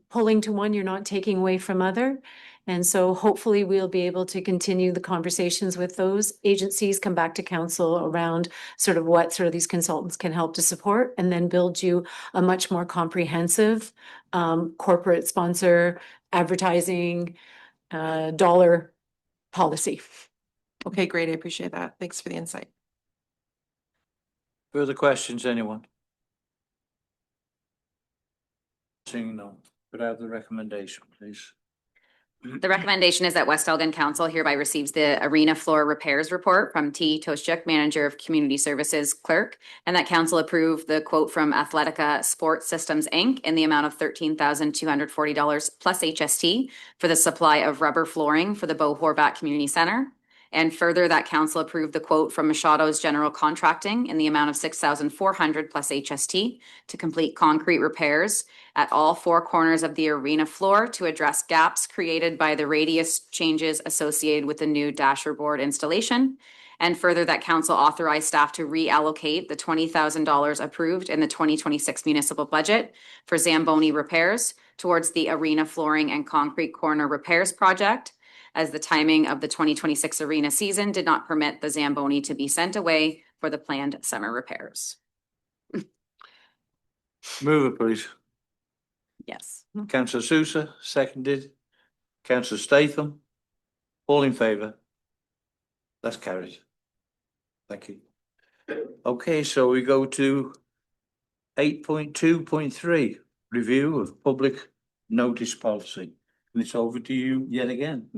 pulling to one, you're not taking away from other. And so hopefully we'll be able to continue the conversations with those agencies, come back to council around sort of what sort of these consultants can help to support, and then build you a much more comprehensive corporate sponsor advertising dollar policy. Okay, great. I appreciate that. Thanks for the insight. Further questions, anyone? Seeing none, could I have the recommendation, please? The recommendation is that West Elgin Council hereby receives the arena floor repairs report from T. Toshchuk, Manager of Community Services Clerk, and that council approve the quote from Athletica Sports Systems, Inc. in the amount of $13,240 plus HST for the supply of rubber flooring for the Bo Horvat Community Center. And further, that council approved the quote from Machado's General Contracting in the amount of $6,400 plus HST to complete concrete repairs at all four corners of the arena floor to address gaps created by the radius changes associated with the new dasher board installation. And further, that council authorized staff to reallocate the $20,000 approved in the 2026 municipal budget for Zamboni repairs towards the arena flooring and concrete corner repairs project, as the timing of the 2026 arena season did not permit the Zamboni to be sent away for the planned summer repairs. Move it, please. Yes. Councillor Sousa, seconded. Councillor Statham. All in favour? That's carried. Thank you. Okay, so we go to 8.2.3, review of public notice policy. And it's over to you yet again.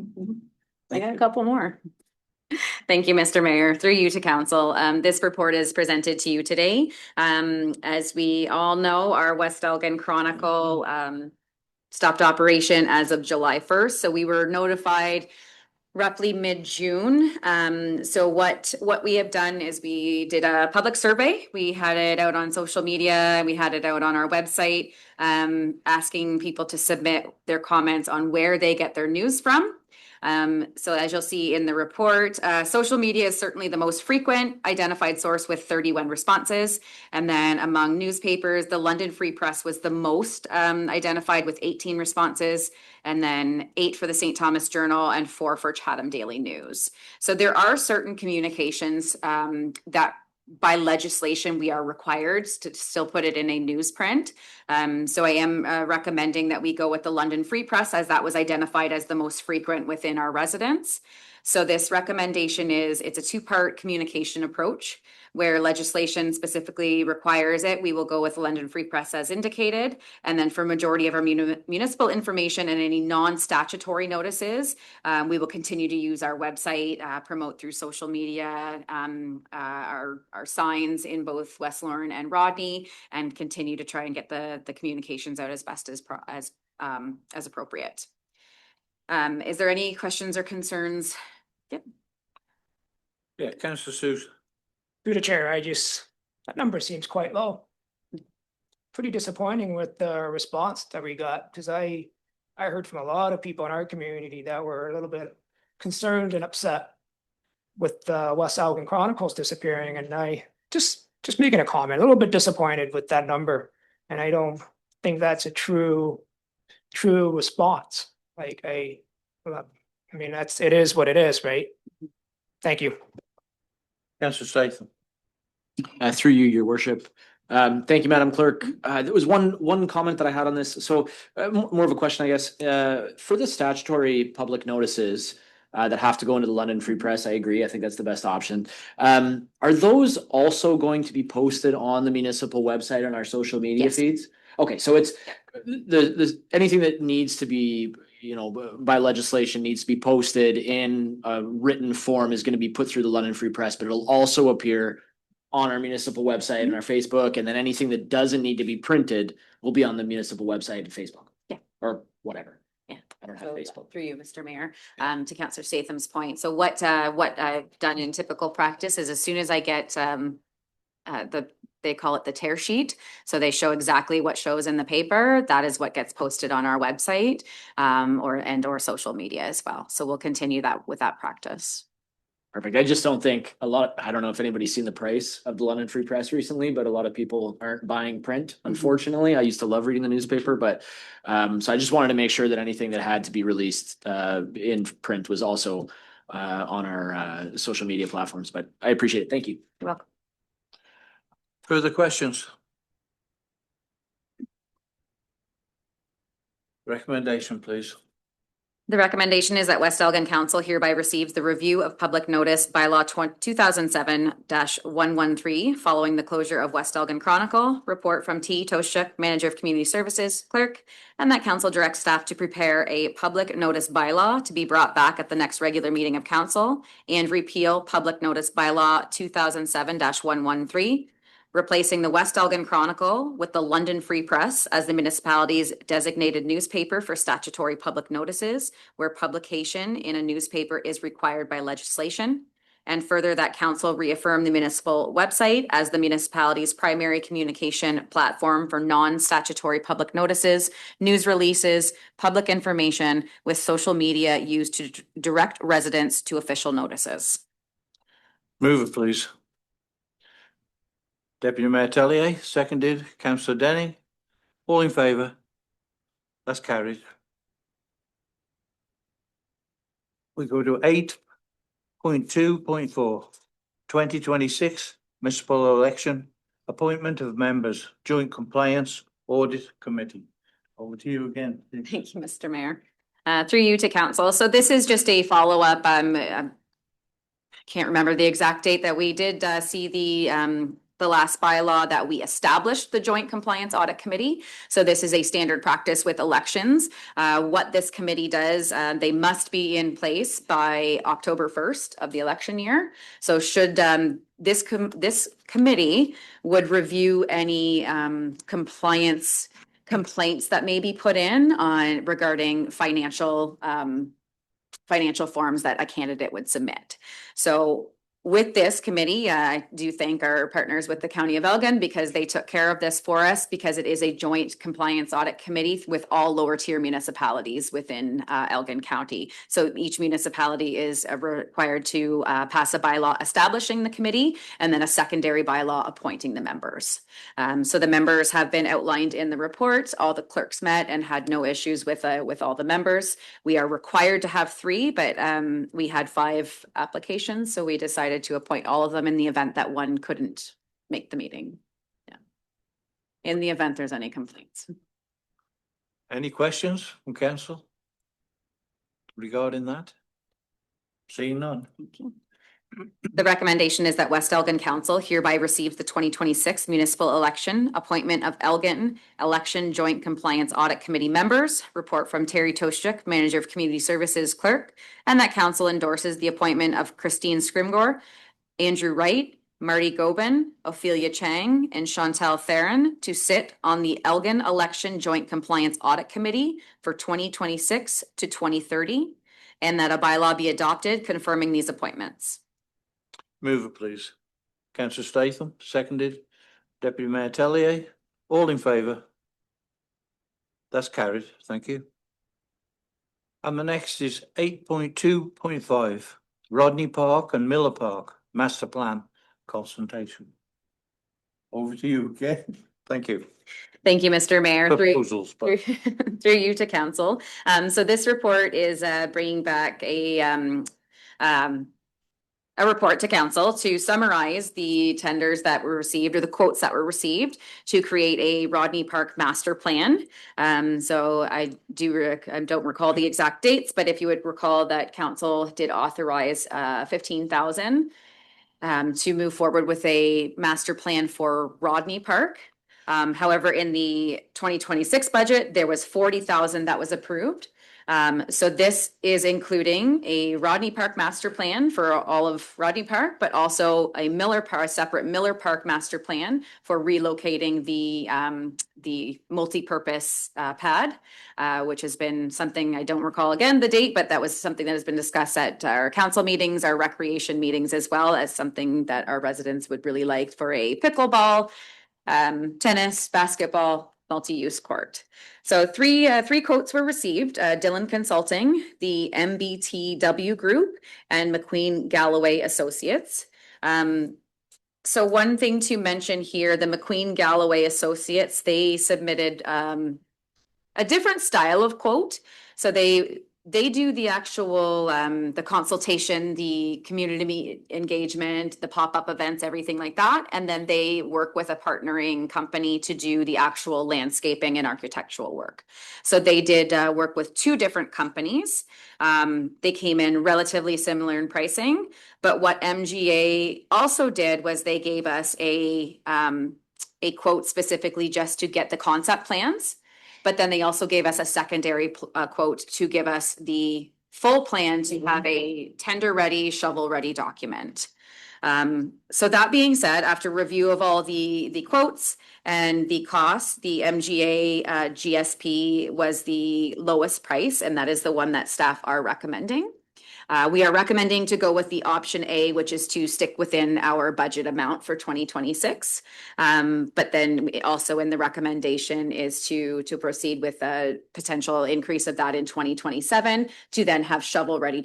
I got a couple more. Thank you, Mr. Mayor. Through you to council. This report is presented to you today. As we all know, our West Elgin Chronicle stopped operation as of July 1st. So we were notified roughly mid-June. So what we have done is we did a public survey. We had it out on social media. We had it out on our website, asking people to submit their comments on where they get their news from. So as you'll see in the report, social media is certainly the most frequent identified source with 31 responses. And then among newspapers, the London Free Press was the most identified with 18 responses, and then 8 for the St. Thomas Journal and 4 for Chatham Daily News. So there are certain communications that by legislation, we are required to still put it in a newsprint. So I am recommending that we go with the London Free Press, as that was identified as the most frequent within our residents. So this recommendation is, it's a two-part communication approach where legislation specifically requires it. We will go with the London Free Press as indicated. And then for majority of our municipal information and any non-statutory notices, we will continue to use our website, promote through social media, our signs in both West Lorne and Rodney, and continue to try and get the communications out as best as appropriate. Is there any questions or concerns? Yep. Yeah, Councillor Sousa. Through the chair, that number seems quite low. Pretty disappointing with the response that we got, because I heard from a lot of people in our community that were a little bit concerned and upset with the West Elgin Chronicles disappearing, and I just making a comment, a little bit disappointed with that number, and I don't think that's a true response. Like I mean, it is what it is, right? Thank you. Councillor Statham. Through you, your worship. Thank you, Madam Clerk. There was one comment that I had on this. So more of a question, I guess. For the statutory public notices that have to go into the London Free Press, I agree. I think that's the best option. Are those also going to be posted on the municipal website on our social media feeds? Okay, so it's anything that needs to be, by legislation needs to be posted in a written form is going to be put through the London Free Press, but it'll also appear on our municipal website and our Facebook, and then anything that doesn't need to be printed will be on the municipal website and Facebook. Yeah. Or whatever. Yeah. I don't have Facebook. Through you, Mr. Mayor, to Councillor Statham's point. So what I've done in typical practice is as soon as I get, they call it the tear sheet. So they show exactly what shows in the paper. That is what gets posted on our website, or social media as well. So we'll continue that with that practice. Perfect. I just don't think I don't know if anybody's seen the price of the London Free Press recently, but a lot of people aren't buying print. Unfortunately, I used to love reading the newspaper, but so I just wanted to make sure that anything that had to be released in print was also on our social media platforms, but I appreciate it. Thank you. You're welcome. Further questions? Recommendation, please. The recommendation is that West Elgin Council hereby receives the review of public notice bylaw 2007-113 following the closure of West Elgin Chronicle, report from T. Toshchuk, Manager of Community Services, Clerk, and that council directs staff to prepare a public notice bylaw to be brought back at the next regular meeting of council and repeal public notice bylaw 2007-113. Replacing the West Elgin Chronicle with the London Free Press as the municipality's designated newspaper for statutory public notices, where publication in a newspaper is required by legislation. And further, that council reaffirm the municipal website as the municipality's primary communication platform for non-statutory public notices, news releases, public information, with social media used to direct residents to official notices. Move it, please. Deputy Mayor Tellier, seconded. Councillor Denny. All in favour? That's carried. We go to 8.2.4, 2026 municipal election, appointment of members, Joint Compliance Audit Committee. Over to you again. Thank you, Mr. Mayor. Through you to council. So this is just a follow-up. I can't remember the exact date that we did see the last bylaw that we established the Joint Compliance Audit Committee. So this is a standard practice with elections. What this committee does, they must be in place by October 1st of the election year. So should this committee would review any compliance complaints that may be put in on regarding financial forms that a candidate would submit. So with this committee, I do thank our partners with the County of Elgin because they took care of this for us, because it is a joint compliance audit committee with all lower tier municipalities within Elgin County. So each municipality is required to pass a bylaw establishing the committee and then a secondary bylaw appointing the members. So the members have been outlined in the report. All the clerks met and had no issues with all the members. We are required to have 3, but we had 5 applications, so we decided to appoint all of them in the event that one couldn't make the meeting. Yeah. In the event there's any complaints. Any questions from council regarding that? Seeing none. Thank you. The recommendation is that West Elgin Council hereby receives the 2026 municipal election appointment of Elgin Election Joint Compliance Audit Committee members, report from Terry Toshchuk, Manager of Community Services, Clerk, and that council endorses the appointment of Christine Scrimgore, Andrew Wright, Marty Gobin, Ophelia Chang, and Chantal Theron to sit on the Elgin Election Joint Compliance Audit Committee for 2026 to 2030, and that a bylaw be adopted confirming these appointments. Move it, please. Councillor Statham, seconded. Deputy Mayor Tellier, all in favour? That's carried. Thank you. And the next is 8.2.5, Rodney Park and Miller Park Master Plan consultation. Over to you again. Thank you. Thank you, Mr. Mayor. Proposals, but Through you to council. So this report is bringing back a report to council to summarize the tenders that were received or the quotes that were received to create a Rodney Park master plan. So I don't recall the exact dates, but if you would recall that council did authorize 15,000 to move forward with a master plan for Rodney Park. However, in the 2026 budget, there was 40,000 that was approved. So this is including a Rodney Park master plan for all of Rodney Park, but also a separate Miller Park master plan for relocating the multi-purpose pad, which has been something, I don't recall again the date, but that was something that has been discussed at our council meetings, our recreation meetings, as well as something that our residents would really like for a pickleball, tennis, basketball, multi-use court. So three quotes were received, Dillon Consulting, the MBTW Group, and McQueen Galloway Associates. So one thing to mention here, the McQueen Galloway Associates, they submitted a different style of quote. So they do the actual, the consultation, the community engagement, the pop-up events, everything like that. And then they work with a partnering company to do the actual landscaping and architectural work. So they did work with two different companies. They came in relatively similar in pricing, but what MGA also did was they gave us a quote specifically just to get the concept plans. But then they also gave us a secondary quote to give us the full plan to have a tender-ready, shovel-ready document. So that being said, after review of all the quotes and the costs, the MGA GSP was the lowest price, and that is the one that staff are recommending. We are recommending to go with the option A, which is to stick within our budget amount for 2026. But then also in the recommendation is to proceed with a potential increase of that in 2027 to then have shovel-ready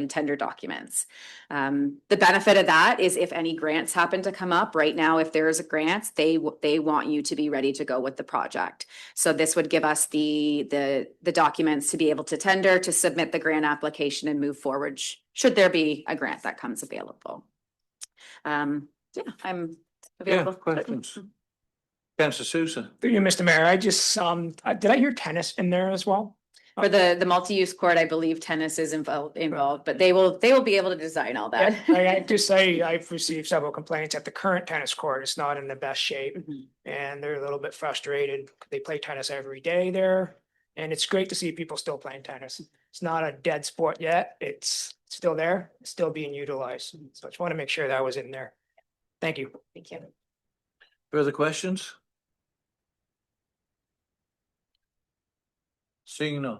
tender documents. The benefit of that is if any grants happen to come up right now, if there is a grant, they want you to be ready to go with the project. So this would give us the documents to be able to tender, to submit the grant application and move forward should there be a grant that comes available. I'm available. Questions? Councillor Sousa. Through you, Mr. Mayor, I just, did I hear tennis in there as well? For the multi-use court, I believe tennis is involved, but they will be able to design all that. I've received several complaints that the current tennis court is not in the best shape. And they're a little bit frustrated. They play tennis every day there. And it's great to see people still playing tennis. It's not a dead sport yet. It's still there, it's still being utilized. So I just want to make sure that was in there. Thank you. Thank you. Further questions? Seeing none.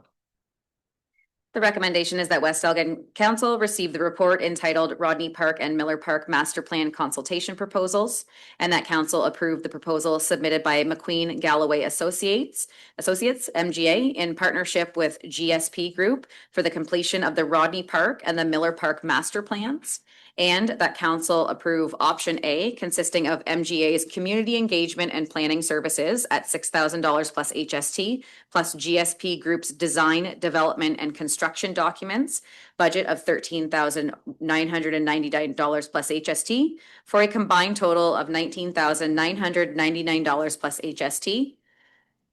The recommendation is that West Elgin Council receive the report entitled Rodney Park and Miller Park Master Plan Consultation Proposals, and that council approve the proposal submitted by McQueen Galloway Associates, MGA, in partnership with GSP Group for the completion of the Rodney Park and the Miller Park Master Plans, and that council approve option A, consisting of MGA's community engagement and planning services at $6,000 plus HST, plus GSP Group's design, development, and construction documents, budget of $13,999 plus HST, for a combined total of $19,999 plus HST.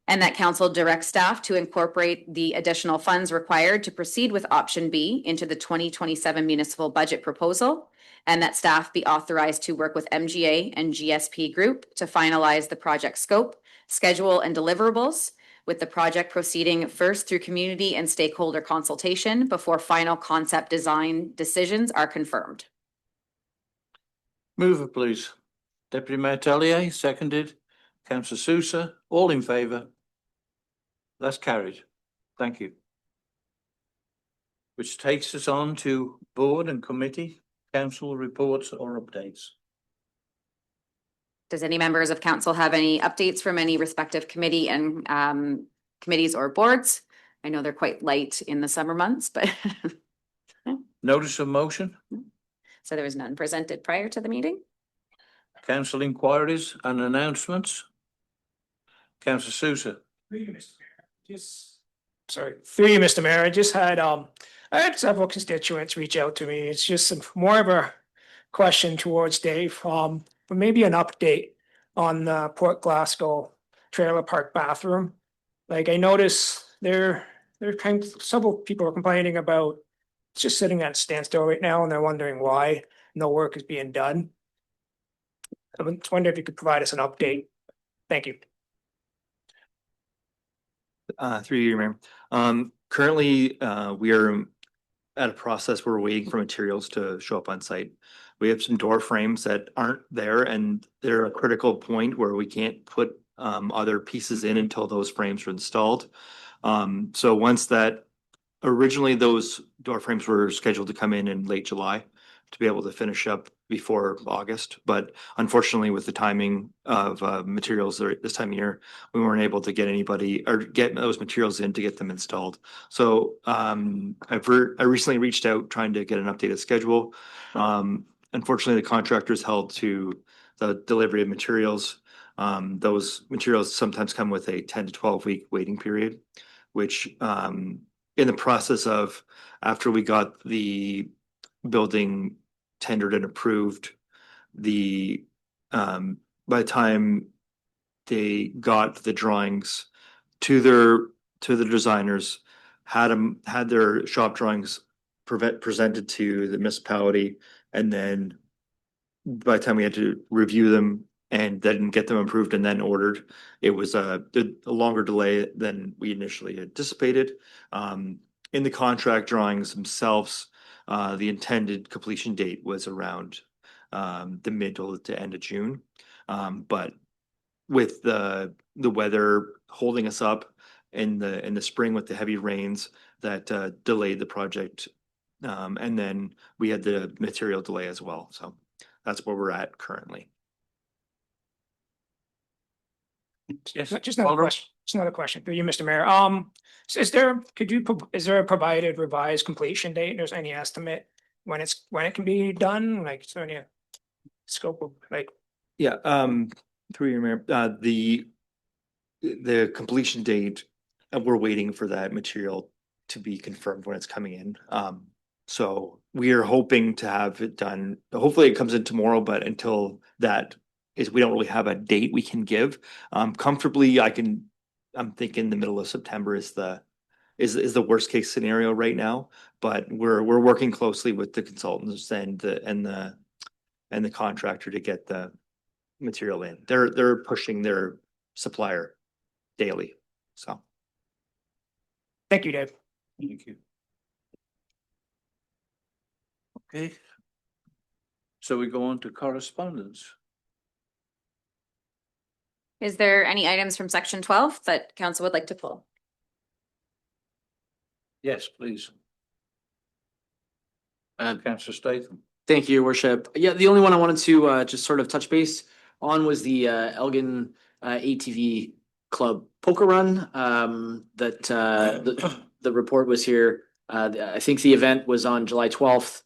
And that council directs staff to incorporate the additional funds required to proceed with option B into the 2027 municipal budget proposal, and that staff be authorized to work with MGA and GSP Group to finalize the project scope, schedule, and deliverables, with the project proceeding first through community and stakeholder consultation before final concept design decisions are confirmed. Mover, please. Deputy Mayor Tellier, seconded. Councillor Sousa, all in favour? That's carried. Thank you. Which takes us on to board and committee, council reports or updates. Does any members of council have any updates from any respective committee and committees or boards? I know they're quite light in the summer months, but Notice of motion, so there was none presented prior to the meeting. council inquiries and announcements. Councillor Sousa. Through you, Mr. Mayor. Through you, Mr. Mayor, I just had, I had several constituents reach out to me. It's just more of a question towards Dave, but maybe an update on the Port Glasgow trailer park bathroom. Like I noticed several people are complaining about it's just sitting at a standstill right now, and they're wondering why no work is being done. I was wondering if you could provide us an update. Thank you. Through you, Mayor. Currently, we are at a process where we're waiting for materials to show up on site. We have some door frames that aren't there and they're a critical point where we can't put other pieces in until those frames are installed. So once that, originally those door frames were scheduled to come in late July to be able to finish up before August, but unfortunately with the timing of materials this time of year, we weren't able to get anybody or get those materials in to get them installed. So I recently reached out trying to get an updated schedule. Unfortunately, the contractors held to the delivery of materials. Those materials sometimes come with a 10 to 12 week waiting period, which in the process of after we got the building tendered and approved, the by the time they got the drawings to the designers, had their shop drawings presented to the municipality, and then by the time we had to review them and then get them approved and then ordered, it was a longer delay than we initially anticipated. In the contract drawings themselves, the intended completion date was around the middle to end of June. But with the weather holding us up in the spring with the heavy rains, that delayed the project. And then we had the material delay as well. So that's where we're at currently. Yes. Just another Alder? question, just another question for you, Mr. Mayor. So is there a provided revised completion date? There's any estimate when it can be done? Like, is there any scope of like? Yeah, through your Mayor, the completion date, we're waiting for that material to be confirmed when it's coming in. So we are hoping to have it done. Hopefully it comes in tomorrow, but until that is, we don't really have a date we can give. Comfortably, I'm thinking the middle of September is the worst case scenario right now, but we're working closely with the consultants and the contractor to get the material in. They're pushing their supplier daily, so. Thank you, Dave. Thank you. Okay. So we go on to correspondence. Is there any items from section 12 that council would like to pull? Yes, please. Councillor Statham. Thank you, Your Worship. Yeah, the only one I wanted to just sort of touch base on was the Elgin ATV Club Poker Run. The report was here. I think the event was on July 12th,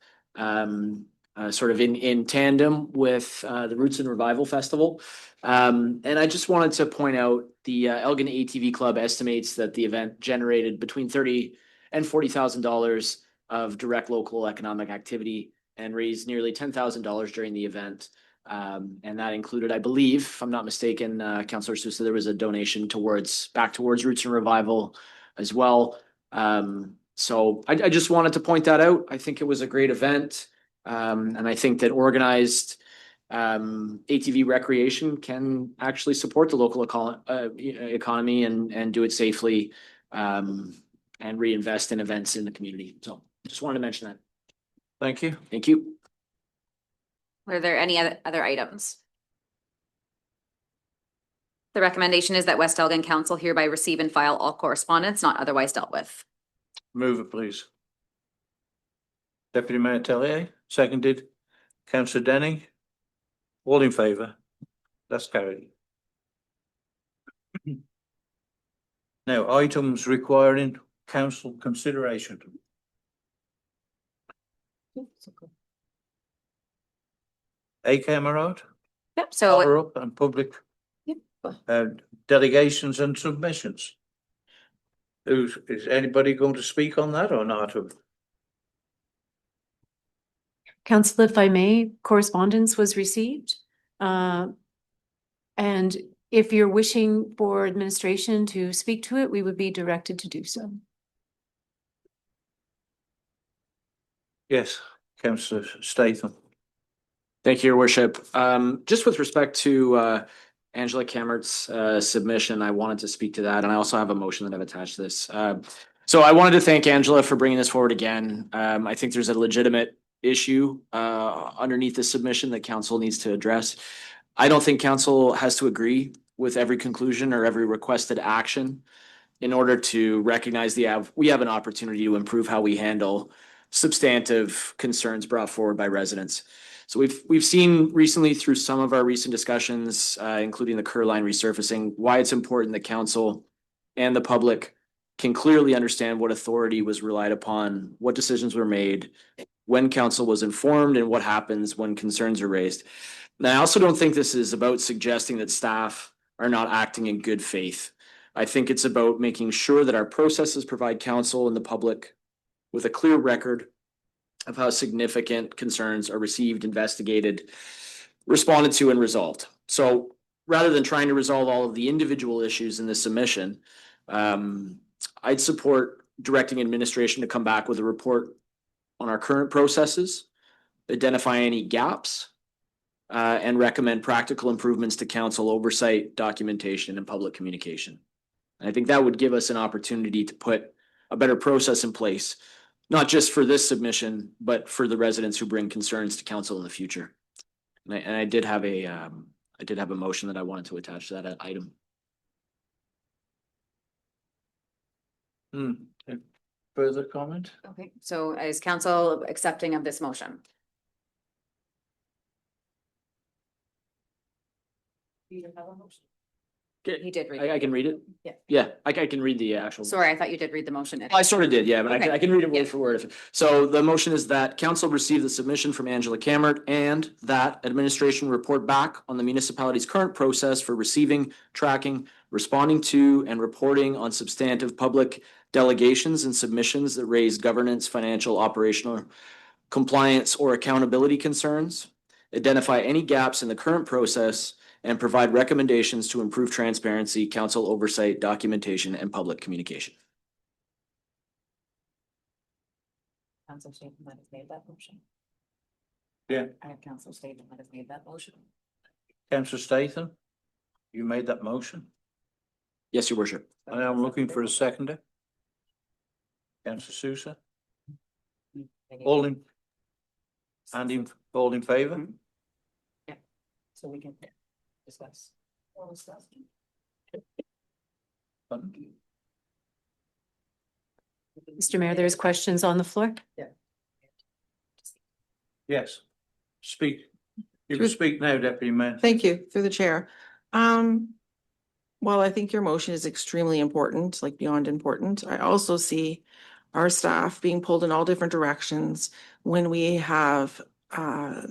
sort of in tandem with the Roots and Revival Festival. And I just wanted to point out the Elgin ATV Club estimates that the event generated between $30,000 and $40,000 of direct local economic activity and raised nearly $10,000 during the event. And that included, I believe, if I'm not mistaken, Councillor Sousa, there was a donation back towards Roots and Revival as well. So I just wanted to point that out. I think it was a great event. And I think that organized ATV recreation can actually support the local economy and do it safely, and reinvest in events in the community. So just wanted to mention that. Thank you. Thank you. Were there any other items? The recommendation is that West Elgin Council hereby receive and file all correspondence not otherwise dealt with. Move it, please. Deputy Mayor Tellier, seconded. Councillor Denny. All in favour? That's carried. Now, items requiring council consideration. Camerad, Yep, so follow up and public delegations and submissions. Is anybody going to speak on that or not? Council, if I may, correspondence was received. And if you're wishing for administration to speak to it, we would be directed to do so. Yes, Councillor Statham. Thank you, Your Worship. Just with respect to Angela Kammert's submission. I wanted to speak to that, and I also have a motion that I've attached to this. So I wanted to thank Angela for bringing this forward again. I think there's a legitimate issue underneath the submission that council needs to address. I don't think council has to agree with every conclusion or every requested action in order to recognize we have an opportunity to improve how we handle substantive concerns brought forward by residents. So we've seen recently through some of our recent discussions, including the Kerr line resurfacing, why it's important that council and the public can clearly understand what authority was relied upon, what decisions were made, when council was informed, and what happens when concerns are raised. And I also don't think this is about suggesting that staff are not acting in good faith. I think it's about making sure that our processes provide council and the public with a clear record of how significant concerns are received, investigated, responded to, and resolved. So rather than trying to resolve all of the individual issues in this submission, I'd support directing administration to come back with a report on our current processes, identify any gaps, and recommend practical improvements to council oversight, documentation, and public communication. And I think that would give us an opportunity to put a better process in place, not just for this submission, but for the residents who bring concerns to council in the future. And I did have a motion that I wanted to attach to that item. Further comment? Okay, so is council accepting of this motion? You have a motion? He did read. I can read it? Yeah. Yeah, I can read the actual. Sorry, I thought you did read the motion. I sort of did, yeah, but Okay. I can read it Yeah. word for word. So the motion is that council receive the submission from Angela Kammert and that administration report back on the municipality's current process for receiving, tracking, responding to, and reporting on substantive public delegations and submissions that raise governance, financial, operational, compliance, or accountability concerns, identify any gaps in the current process, and provide recommendations to improve transparency, council oversight, documentation, and public communication. Council Statham has made that motion. Yeah. I have Council Statham has made that motion. Councillor Statham, you made that motion. Yes, your worship. And I'm looking for a seconder. Councillor Sousa, all in favour? So we can discuss. Mr. Mayor, there's questions on the floor. Yes. Speak. You can speak now, Deputy Mayor. Thank you, through the chair. While I think your motion is extremely important, like beyond important, I also see our staff being pulled in all different directions when we have a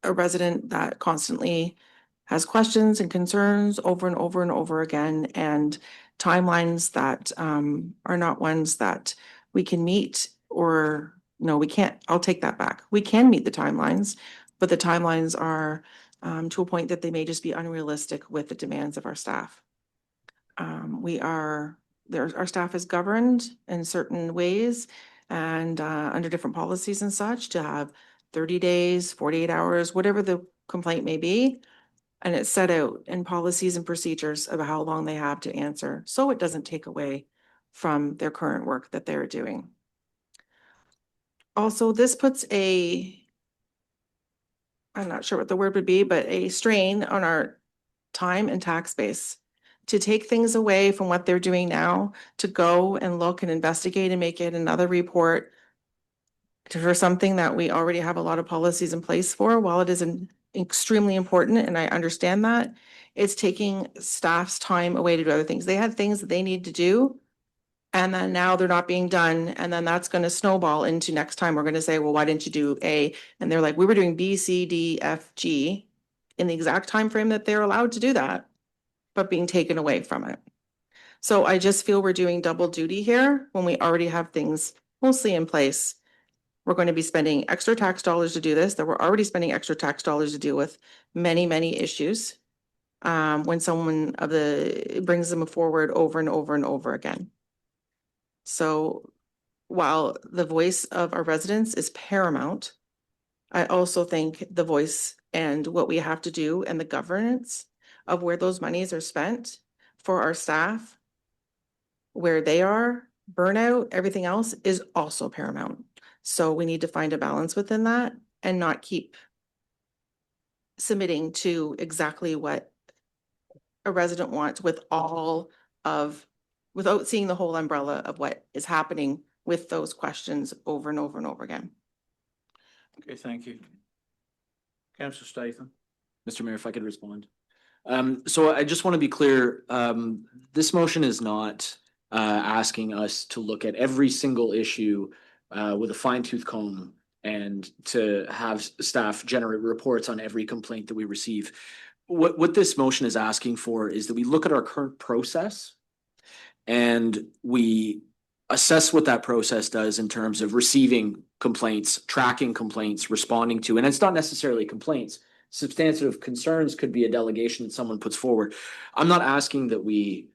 resident that constantly has questions and concerns over and over and over again, and timelines that are not ones that we can meet, or no, we can't. I'll take that back. We can meet the timelines, but the timelines are to a point that they may just be unrealistic with the demands of our staff. Our staff is governed in certain ways and under different policies and such to have 30 days, 48 hours, whatever the complaint may be. And it's set out in policies and procedures of how long they have to answer, so it doesn't take away from their current work that they're doing. Also, this puts I'm not sure what the word would be, but a strain on our time and tax base to take things away from what they're doing now, to go and look and investigate and make it another report for something that we already have a lot of policies in place for. While it is extremely important, and I understand that, it's taking staff's time away to do other things. They had things that they need to do, and then now they're not being done, and then that's going to snowball into next time. We're going to say, well, why didn't you do A? And they're like, we were doing B, C, D, F, G in the exact time frame that they're allowed to do that, but being taken away from it. So I just feel we're doing double duty here when we already have things mostly in place. We're going to be spending extra tax dollars to do this, that we're already spending extra tax dollars to deal with many, many issues. When someone brings them forward over and over and over again. So while the voice of our residents is paramount, I also think the voice and what we have to do and the governance of where those monies are spent for our staff, where they are, burnout, everything else is also paramount. So we need to find a balance within that and not keep submitting to exactly what a resident wants without seeing the whole umbrella of what is happening with those questions over and over and over again. Okay, thank you. Councillor Statham. Mr. Mayor, if I could respond. So I just want to be clear, this motion is not asking us to look at every single issue with a fine tooth comb and to have staff generate reports on every complaint that we receive. What this motion is asking for is that we look at our current process and we assess what that process does in terms of receiving complaints, tracking complaints, responding to, and it's not necessarily complaints. Substantive concerns could be a delegation that someone puts forward. I'm not asking that we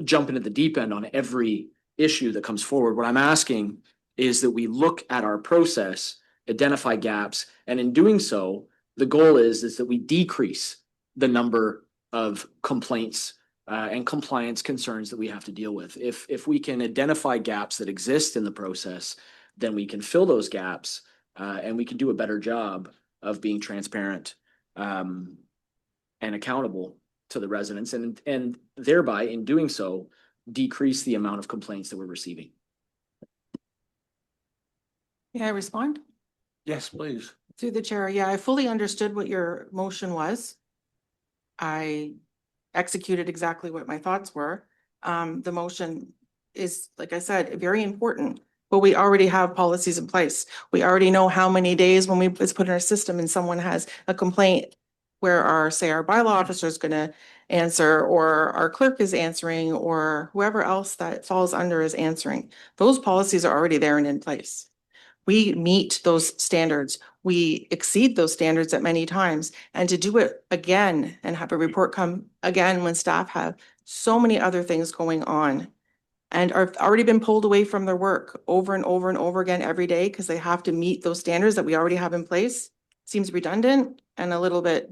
jump into the deep end on every issue that comes forward. What I'm asking is that we look at our process, identify gaps, and in doing so, the goal is that we decrease the number of complaints and compliance concerns that we have to deal with. If we can identify gaps that exist in the process, then we can fill those gaps and we can do a better job of being transparent and accountable to the residents, and thereby, in doing so, decrease the amount of complaints that we're receiving. May I respond? Yes, please. Through the chair, yeah, I fully understood what your motion was. I executed exactly what my thoughts were. The motion is, like I said, very important, but we already have policies in place. We already know how many days when it's put in our system and someone has a complaint where our bylaw officer is gonna answer, or our clerk is answering, or whoever else that falls under is answering. Those policies are already there and in place. We meet those standards. We exceed those standards at many times. And to do it again and have a report come again when staff have so many other things going on and are already been pulled away from their work over and over and over again every day because they have to meet those standards that we already have in place, seems redundant and a little bit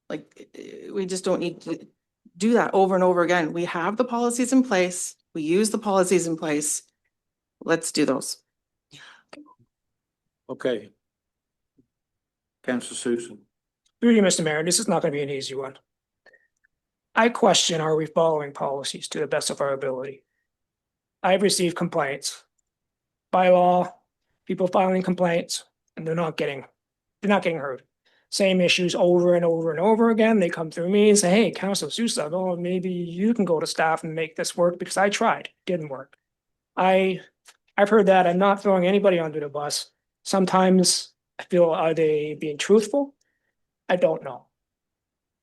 like we just don't need to do that over and over again. We have the policies in place. We use the policies in place. Let's do those. Okay. Councillor Susan. Through you, Mr. Mayor, this is not going to be an easy one. I question, are we following policies to the best of our ability? I've received complaints by law, people filing complaints, and they're not getting heard. Same issues over and over and over again. They come through me and say, hey, Councillor Sousa, oh, maybe you can go to staff and make this work because I tried, didn't work. I've heard that. I'm not throwing anybody under the bus. Sometimes I feel, are they being truthful? I don't know.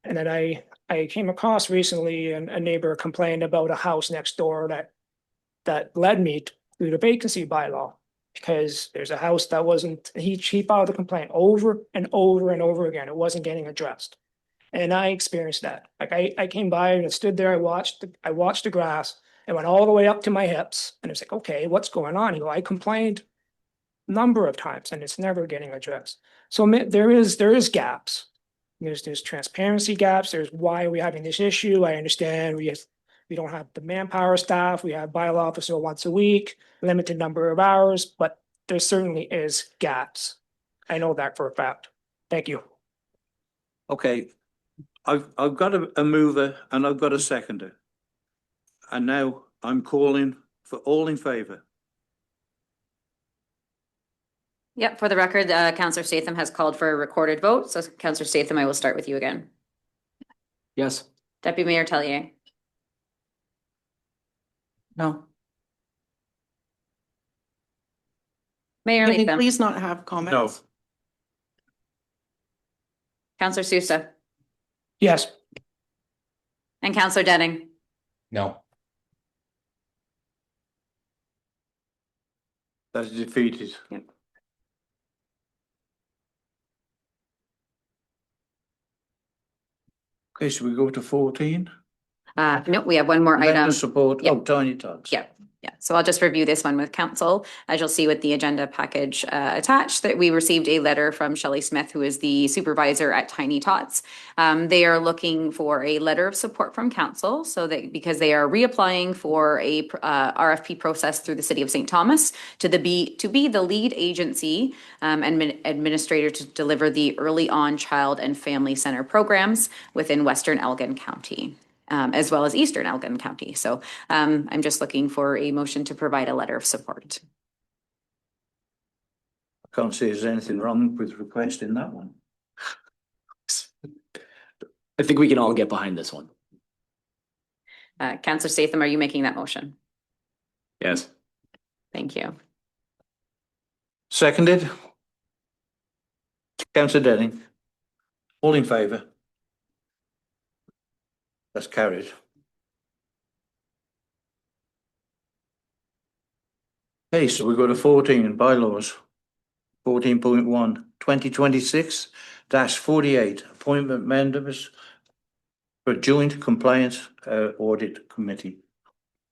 And then I came across recently a neighbor complained about a house next door that led me to the vacancy bylaw, because there's a house that wasn't, he filed a complaint over and over and over again. It wasn't getting addressed. And I experienced that. Like I came by and I stood there, I watched the grass. It went all the way up to my hips. And it's like, okay, what's going on? You know, I complained a number of times and it's never getting addressed. So there is gaps. There's transparency gaps. There's why are we having this issue? I understand we don't have the manpower staff. We have bylaw officer once a week, limited number of hours, but there certainly is gaps. I know that for a fact. Thank you. Okay, I've got a mover and I've got a seconder. And now I'm calling for all in favour. Yep, for the record, Councillor Statham has called for a recorded vote. So Councillor Statham, I will start with you again. Yes. Deputy Mayor Tellier. No. Mayor Can we Latham. please not have comments? No. Councillor Sousa. Yes. And Councillor Denning. No. That's defeated. Yep. Okay, should we go to 14? No, we have one more Amendment item. support, Yep. oh, Tiny Tots. Yeah. Yeah, so I'll just review this one with council. As you'll see with the agenda package attached, that we received a letter from Shelley Smith, who is the supervisor at Tiny Tots. They are looking for a letter of support from council, so that because they are reapplying for a RFP process through the city of St. Thomas to be the lead agency and administrator to deliver the early on child and family center programs within Western Elgin County. As well as Eastern Elgin County. So I'm just looking for a motion to provide a letter of support. I can't see there's anything wrong with requesting that one. I think we can all get behind this one. Councillor Statham, are you making that motion? Yes. Thank you. Seconded. Councillor Denning. All in favour? That's carried. Okay, so we go to 14 bylaws. 14.1, 2026-48, appointment members for joint compliance audit committee.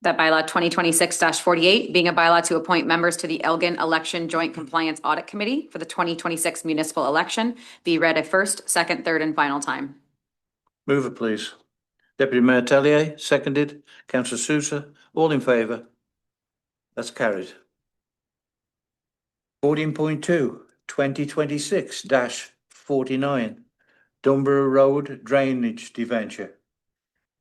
That bylaw 2026-48 being a bylaw to appoint members to the Elgin Election Joint Compliance Audit Committee for the 2026 municipal election be read a first, second, third, and final time. Move it, please. Deputy Mayor Tellier, seconded. Councillor Sousa, all in favour? That's carried. 14.2, 2026-49, Dunborough Road Drainage Deventure.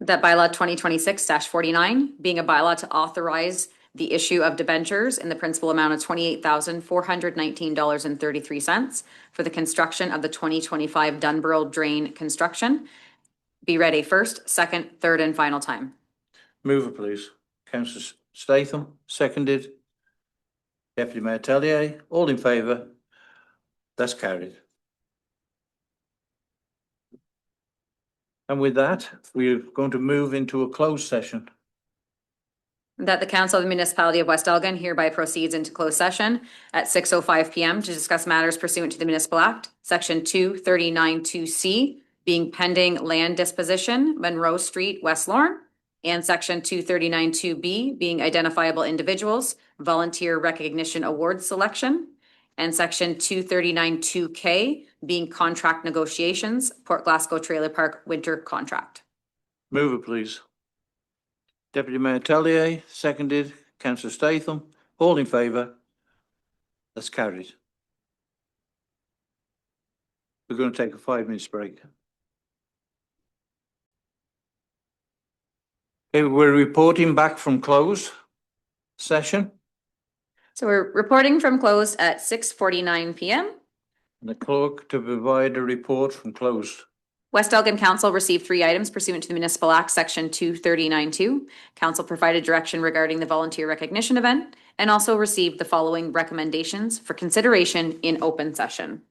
That bylaw 2026-49 being a bylaw to authorize the issue of debentures in the principal amount of $28,419.33 for the construction of the 2025 Dunborough Drain construction. Be read a first, second, third, and final time. Move it, please. Councillor Statham, seconded. Deputy Mayor Tellier, all in favour? That's carried. And with that, we're going to move into a closed session. That the Council of the Municipality of West Elgin hereby proceeds into closed session at 6:05 p.m. to discuss matters pursuant to the Municipal Act, Section 239(2)C, being pending land disposition, Monroe Street, West Lorne, and Section 239(2)B, being identifiable individuals, volunteer recognition award selection, and Section 239(2)K, being contract negotiations, Port Glasgow Trailer Park winter contract. Move it, please. Deputy Mayor Tellier, seconded. Councillor Statham, all in favour? That's carried. We're going to take a 5-minute break. Okay, we're reporting back from closed session. So we're reporting from closed at 6:49 p.m. The clerk to provide a report from closed. West Elgin Council received 3 items pursuant to the Municipal Act, Section 239(2). Council provided direction regarding the volunteer recognition event and also received the following recommendations for consideration in open session.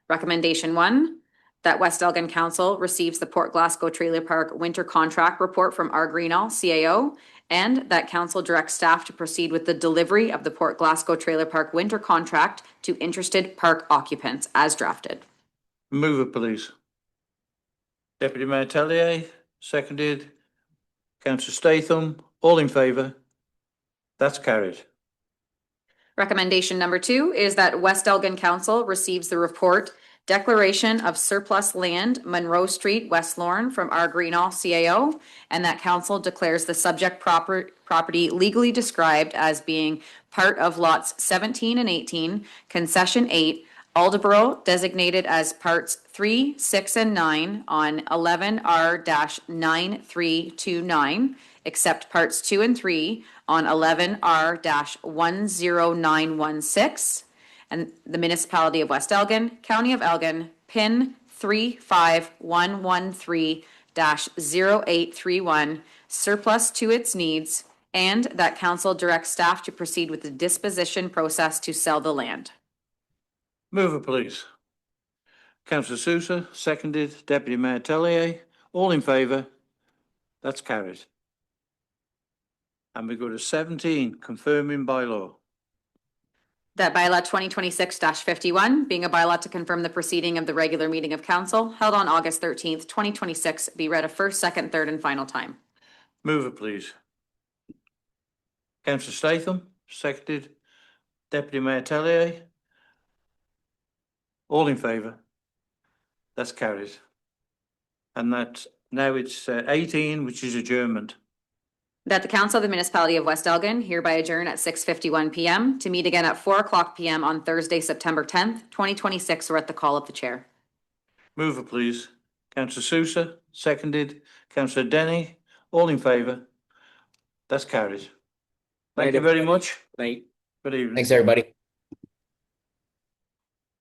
Recommendation 1, that West Elgin Council receives the Port Glasgow Trailer Park winter contract report from R. Greenall, CAO, and that Council directs staff to proceed with the delivery of the Port Glasgow Trailer Park winter contract to interested park occupants as drafted. Move it, please. Deputy Mayor Tellier, seconded. Councillor Statham, all in favour? That's carried. Recommendation number 2 is that West Elgin Council receives the report Declaration of Surplus Land, Monroe Street, West Lorne from R. Greenall, CAO, and that council declares the subject property legally described as being part of lots 17 and 18, concession 8, Aldeboro, designated as parts 3, 6, and 9 on 11R-9329, except parts 2 and 3 on 11R-10916, and the Municipality of West Elgin, County of Elgin, PIN 35113-0831, surplus to its needs, and that council directs staff to proceed with the disposition process to sell the land. Move it, please. Councillor Sousa, seconded. Deputy Mayor Tellier, all in favour? That's carried. And we go to 17, confirming bylaw. That bylaw 2026-51, being a bylaw to confirm the proceeding of the regular meeting of council held on August 13th, 2026, be read a first, second, third, and final time. Move it, please. Councillor Statham, seconded. Deputy Mayor Tellier. All in favour? That's carried. And that, now it's 18, which is adjournment. That the Council of the Municipality of West Elgin hereby adjourn at 6:51 PM to meet again at 4:00 PM on Thursday, September 10th, 2026, or at the call of the chair. Mover, please. Councillor Sousa, seconded. Councillor Denny, all in favour? That's carried. Thank you very much. Night. Good evening. Thanks, everybody.